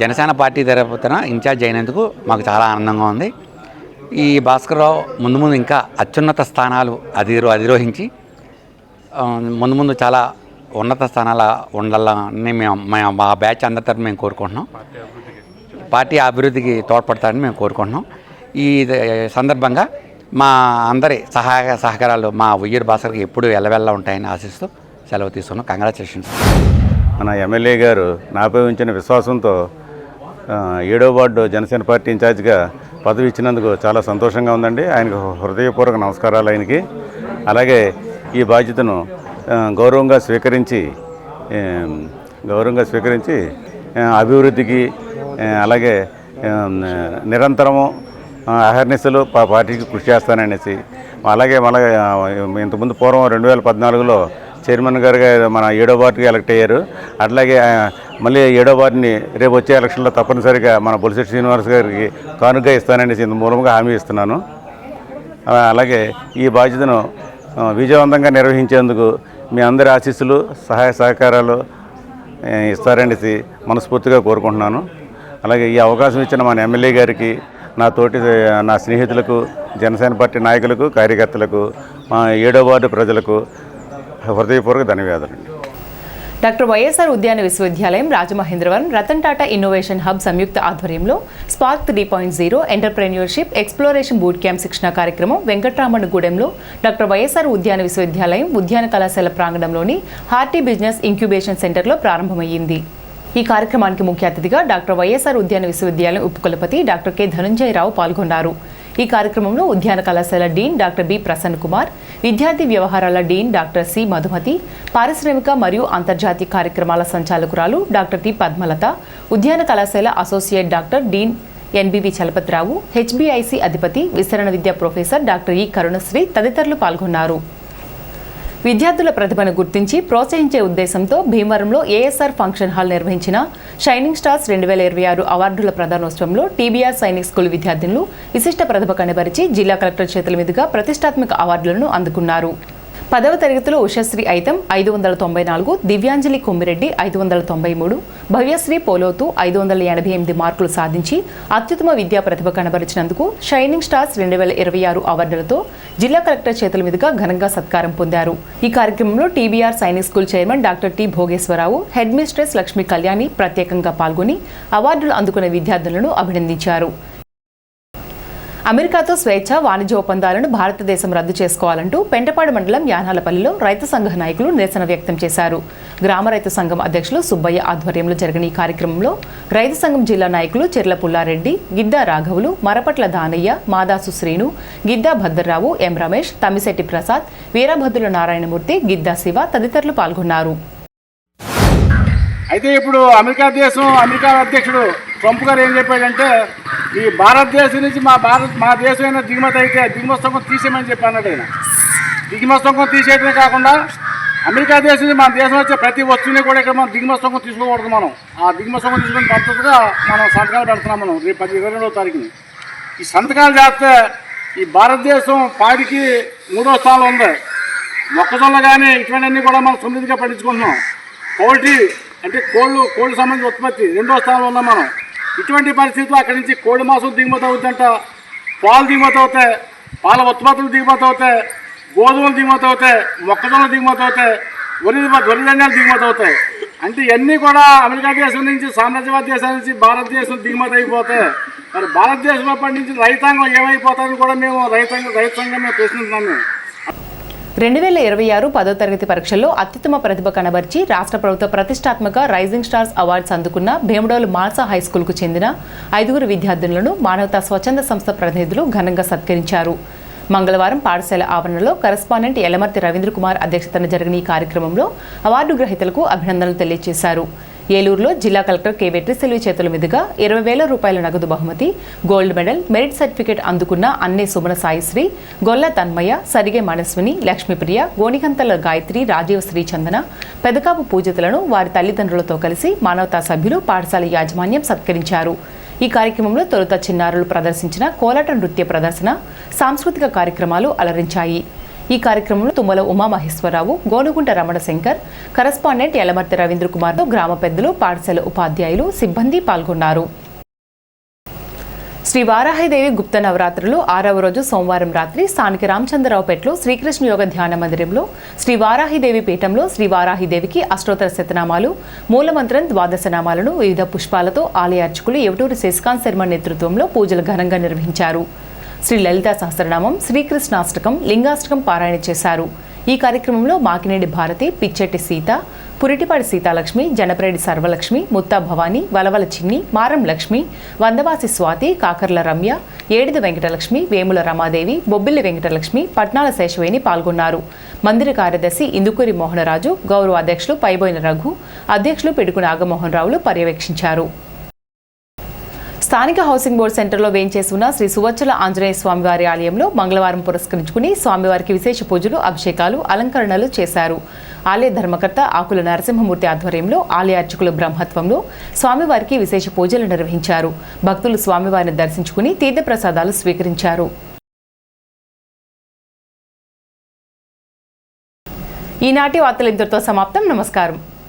జనసేన పార్టీ తరపున ఇన్ఛార్జ్ అయినందుకు మాకు చాలా ఆనందంగా ఉంది. ఈ భాస్కర్రావు ముందు ఇంకా అత్యున్నత స్థానాలు అధిరోహించి ముందు చాలా ఉన్నత స్థానాల ఉండాలని మా బ్యాచ్ అందరి తరఫున మేము కోరుకుంటున్నాం. పార్టీ అభివృద్ధికి తోడ్పడతారని మేము కోరుకుంటున్నాం. ఈ సందర్భంగా మా అందరి సహాయ సహకారాలు మా ఉయ్యూరు భాస్కర్కి ఎప్పుడు ఎల్లవెల్లా ఉంటాయని ఆశిస్తూ సెలవు తీసుకున్నాం. కంగ్రాచులేషన్స్. మన ఎమ్మెల్యే గారు నాపై ఉంచిన విశ్వాసంతో 7వ వార్డు జనసేన పార్టీ ఇన్ఛార్జిగా పదవి ఇచ్చినందుకు చాలా సంతోషంగా ఉందండి. ఆయనకు హృదయపూర్వక నమస్కారాలు. ఆయనకి అలాగే ఈ బాధ్యతను గౌరవంగా స్వీకరించి అభివృద్ధికి అలాగే నిరంతరము అహర్నిశలు పార్టీకి కృషి చేస్తాననేసి, అలాగే మళ్ళీ ఇంతకుముందు పూర్వం 2014లో చైర్మన్ గారుగా మన 7వ వార్డుకి ఎలక్ట్ అయ్యారు. అట్లాగే మళ్ళీ 7వ వార్డుని రేపు వచ్చే ఎలక్షన్లో తప్పనిసరిగా మన బొలిశెట్టి శ్రీనివాస్ గారికి కానుకగా ఇస్తాననేసి ఇందు మూలంగా హామీ ఇస్తున్నాను. అలాగే ఈ బాధ్యతను విజయవంతంగా నిర్వహించేందుకు మీ అందరి ఆశీస్సులు సహాయ సహకారాలు ఇస్తారనేసి మనస్ఫూర్తిగా కోరుకుంటున్నాను. అలాగే ఈ అవకాశం ఇచ్చిన మన ఎమ్మెల్యే గారికి, నా స్నేహితులకు, జనసేన పార్టీ నాయకులకు, కార్యకర్తలకు, మా 7వ వార్డు ప్రజలకు హృదయపూర్వక ధన్యవాదాలు. డాక్టర్ వైఎస్ఆర్ ఉద్యాన విశ్వవిద్యాలయం రాజమహేంద్రవరం రతన్ టాటా ఇన్నోవేషన్ హబ్ సంయుక్త ఆధ్వర్యంలో spark 3.0 entrepreneurship exploration boot camp శిక్షణ కార్యక్రమం వెంకట్రామన్నగూడెంలో డాక్టర్ వైఎస్ఆర్ ఉద్యాన విశ్వవిద్యాలయం ఉద్యాన కళాశాల ప్రాంగణంలోని హార్టీ బిజినెస్ ఇంక్యుబేషన్ సెంటర్లో ప్రారంభమయ్యింది. ఈ కార్యక్రమానికి ముఖ్య అతిథిగా డాక్టర్ వైఎస్ఆర్ ఉద్యాన విశ్వవిద్యాలయం ఉపకులపతి డాక్టర్ కె ధనంజయరావు పాల్గొన్నారు. ఈ కార్యక్రమంలో ఉద్యాన కళాశాల dean doctor B Prasanna Kumar, విద్యార్థి వ్యవహారాల డీన్ డాక్టర్ సి మధుమతి, పారిశ్రామిక మరియు అంతర్జాతీయ కార్యక్రమాల సంచాలకురాలు డాక్టర్ టి పద్మలత, ఉద్యాన కళాశాల associate doctor dean NBV Chalapathirao, HBIC అధిపతి విస్తరణ విద్యా ప్రొఫెసర్ డాక్టర్ ఈ కరుణశ్రీ తదితరులు పాల్గొన్నారు. విద్యార్థుల ప్రతిభను గుర్తించి ప్రోత్సహించే ఉద్దేశంతో భీమవరంలో ఏఎస్ఆర్ ఫంక్షన్ హాల్ నిర్వహించిన షైనింగ్ స్టార్స్ 2026 అవార్డుల ప్రదానోత్సవంలో టీబీఆర్ సైనిక్ స్కూల్ విద్యార్థులు విశిష్ట ప్రతిభ కనబరిచి జిల్లా కలెక్టర్ చేతుల మీదుగా ప్రతిష్టాత్మక అవార్డులను అందుకున్నారు. 10వ తరగతిలో ఉషశ్రీ ఐతం 594, దివ్యాంజలి కొమ్మిరెడ్డి 593, భవ్యశ్రీ పోలోతు 588 మార్కులు సాధించి అత్యుత్తమ విద్యా ప్రతిభ కనబరిచినందుకు షైనింగ్ స్టార్స్ 2026 అవార్డులతో జిల్లా కలెక్టర్ చేతుల మీదుగా ఘనంగా సత్కారం పొందారు. ఈ కార్యక్రమంలో TBR Sainik school chairman doctor T Bhogeswara Rao, head mistress Lakshmi Kalyani ప్రత్యేకంగా పాల్గొని అవార్డులు అందుకున్న విద్యార్థులను అభినందించారు. అమెరికాతో స్వేచ్ఛ వాణిజ్య ఒప్పందాలను భారతదేశం రద్దు చేసుకోవాలంటూ పెంటపాడు మండలం యానాలపల్లిలో రైతు సంఘ నాయకులు నిరసన వ్యక్తం చేశారు. గ్రామ రైతు సంఘం అధ్యక్షులు సుబ్బయ్య ఆధ్వర్యంలో జరిగిన ఈ కార్యక్రమంలో రైతు సంఘం జిల్లా నాయకులు చెర్ల పుల్లారెడ్డి, గిద్దా రాఘవులు, మరపట్ల దానయ్య, మాదాసు శ్రీను, గిద్దా భద్రరావు, ఎం రమేష్, తమ్మిశెట్టి ప్రసాద్, వీరభద్రుల నారాయణమూర్తి, గిద్దా శివ తదితరులు పాల్గొన్నారు. అయితే ఇప్పుడు అమెరికా అధ్యక్షుడు ట్రంప్ గారు ఏం చెప్పాడంటే, ఈ భారతదేశం నుంచి మా దేశమైన దిగుమతి అయితే దిగుమతి సుంకం తీసేయమని చెప్పి అన్నాడు ఆయన. దిగుమతి సుంకం తీసేయడమే కాకుండా అమెరికా దేశం నుంచి మన దేశం వచ్చే ప్రతి వస్తువుని కూడా ఇక్కడ మనం దిగుమతి సుంకం తీసుకోకూడదు. మనం ఆ దిగుమతి సుంకం తీసుకుని పద్ధతిగా మనం సంతకాలు పెడుతున్నాం. మనం రేపు 22వ తారీఖుని ఈ సంతకాలు చేస్తే ఈ భారతదేశం పాడికి 3వ స్థానంలో ఉంది. మొక్కజొన్న కానీ ఇటువంటివన్నీ కూడా మనం సమృద్ధిగా పండించుకుంటున్నాం. పౌల్ట్రీ అంటే కోళ్ళు సంబంధించిన ఉత్పత్తి 2వ స్థానంలో ఉన్నాం మనం. ఇటువంటి పరిస్థితుల్లో అక్కడి నుంచి కోడి మాంసం దిగుమతి అవుతుందంట, పాలు దిగుమతి అవుతాయి, పాల ఉత్పత్తులు దిగుమతి అవుతాయి, గోధుమలు దిగుమతి అవుతాయి, మొక్కజొన్న దిగుమతి అవుతాయి, వరి ధాన్యాలు దిగుమతి అవుతాయి. అంటే ఇవన్నీ కూడా అమెరికా దేశం నుంచి, సామ్రాజ్యవాద దేశాల నుంచి భారతదేశం దిగుమతి అయిపోతాయి. మరి భారతదేశంలో పండించిన రైతాంగం ఏమైపోతుందని కూడా మేము రైతు సంఘం మేము ప్రశ్నిస్తున్నాము. 2026 10వ తరగతి పరీక్షల్లో అత్యుత్తమ ప్రతిభ కనబర్చి రాష్ట్ర ప్రభుత్వ ప్రతిష్టాత్మక రైజింగ్ స్టార్స్ అవార్డ్స్ అందుకున్న భీమడోలు మాల్సా హైస్కూల్కు చెందిన 5 విద్యార్థులను మానవతా స్వచ్ఛంద సంస్థ ప్రతినిధులు ఘనంగా సత్కరించారు. మంగళవారం పాఠశాల ఆవరణలో కరెస్పాండెంట్ యలమర్తి రవీంద్ర కుమార్ అధ్యక్షతన జరిగిన ఈ కార్యక్రమంలో అవార్డు గ్రహీతలకు అభినందనలు తెలియజేశారు. ఏలూరులో జిల్లా కలెక్టర్ కె వెట్రిసెల్వి చేతుల మీదుగా 20,000 రూపాయల నగదు బహుమతి, గోల్డ్ మెడల్, మెరిట్ సర్టిఫికేట్ అందుకున్న అన్నే సుమన సాయిశ్రీ, గొల్ల తన్మయ్య, సరిగే మనస్విని, లక్ష్మీప్రియ, గోనిగంతల గాయత్రి, రాజీవ్ శ్రీ చందన, పెదకాపు పూజితులను వారి తల్లిదండ్రులతో కలిసి మానవతా సభ్యులు, పాఠశాల యాజమాన్యం సత్కరించారు. ఈ కార్యక్రమంలో తొలుత చిన్నారులు ప్రదర్శించిన కోలాట నృత్య ప్రదర్శన, సాంస్కృతిక కార్యక్రమాలు అలరించాయి. ఈ కార్యక్రమంలో తుమ్మల ఉమామహేశ్వరరావు, గోనుగుంట రమణ శంకర్, కరెస్పాండెంట్ యలమర్తి రవీంద్ర కుమార్తో గ్రామ పెద్దలు, పాఠశాల ఉపాధ్యాయులు, సిబ్బంది పాల్గొన్నారు. శ్రీ వారాహిదేవి గుప్త నవరాత్రులు 6వ రోజు సోమవారం రాత్రి స్థానిక రామచంద్రరావుపేటలో శ్రీకృష్ణ యోగ ధ్యాన మందిరంలో శ్రీ వారాహిదేవి పీఠంలో శ్రీ వారాహిదేవికి అష్టోత్తర శతనామాలు, మూలమంత్రం, ద్వాదశ నామాలను వివిధ పుష్పాలతో ఆలయ అర్చకులు ఎవటూరు శశికాంత్ శర్మ నేతృత్వంలో పూజలు ఘనంగా నిర్వహించారు. శ్రీ లలితా సహస్రనామం, శ్రీకృష్ణాష్టకం, లింగాష్టకం పారాయణ చేశారు. ఈ కార్యక్రమంలో మాకినేడి భారతి, పిచ్చెట్టి సీత, పురిటిపాడి సీతాలక్ష్మి, జనపరెడ్డి సర్వలక్ష్మి, ముత్తా భవానీ, వలవల చిన్ని, మారం లక్ష్మి, వందవాసి స్వాతి, కాకర్ల రమ్య, ఏడిది వెంకటలక్ష్మి, వేముల రమాదేవి, బొబ్బిల్లి వెంకటలక్ష్మి, పట్నాల శేషవేణి పాల్గొన్నారు. మందిర కార్యదర్శి ఇందుకూరి మోహనరాజు, గౌరవ అధ్యక్షులు పైబోయిన రఘు, అధ్యక్షులు పిడుగు నాగమోహన్ రావులు పర్యవేక్షించారు. స్థానిక హౌసింగ్ బోర్డు సెంటర్లో వేయించేసి ఉన్న శ్రీ సువచ్చల ఆంజనేయ స్వామివారి ఆలయంలో మంగళవారం పురస్కరించుకుని స్వామివారికి విశేష పూజలు, అభిషేకాలు, అలంకరణలు చేశారు. ఆలయ ధర్మకర్త ఆకుల నరసింహమూర్తి ఆధ్వర్యంలో ఆలయ అర్చకుల బ్రహ్మత్వంలో స్వామివారికి విశేష పూజలు నిర్వహించారు. భక్తులు స్వామివారిని దర్శించుకుని తీర్థప్రసాదాలు స్వీకరించారు. ఈనాటి వార్తలు ఇంతటితో సమాప్తం. నమస్కారం.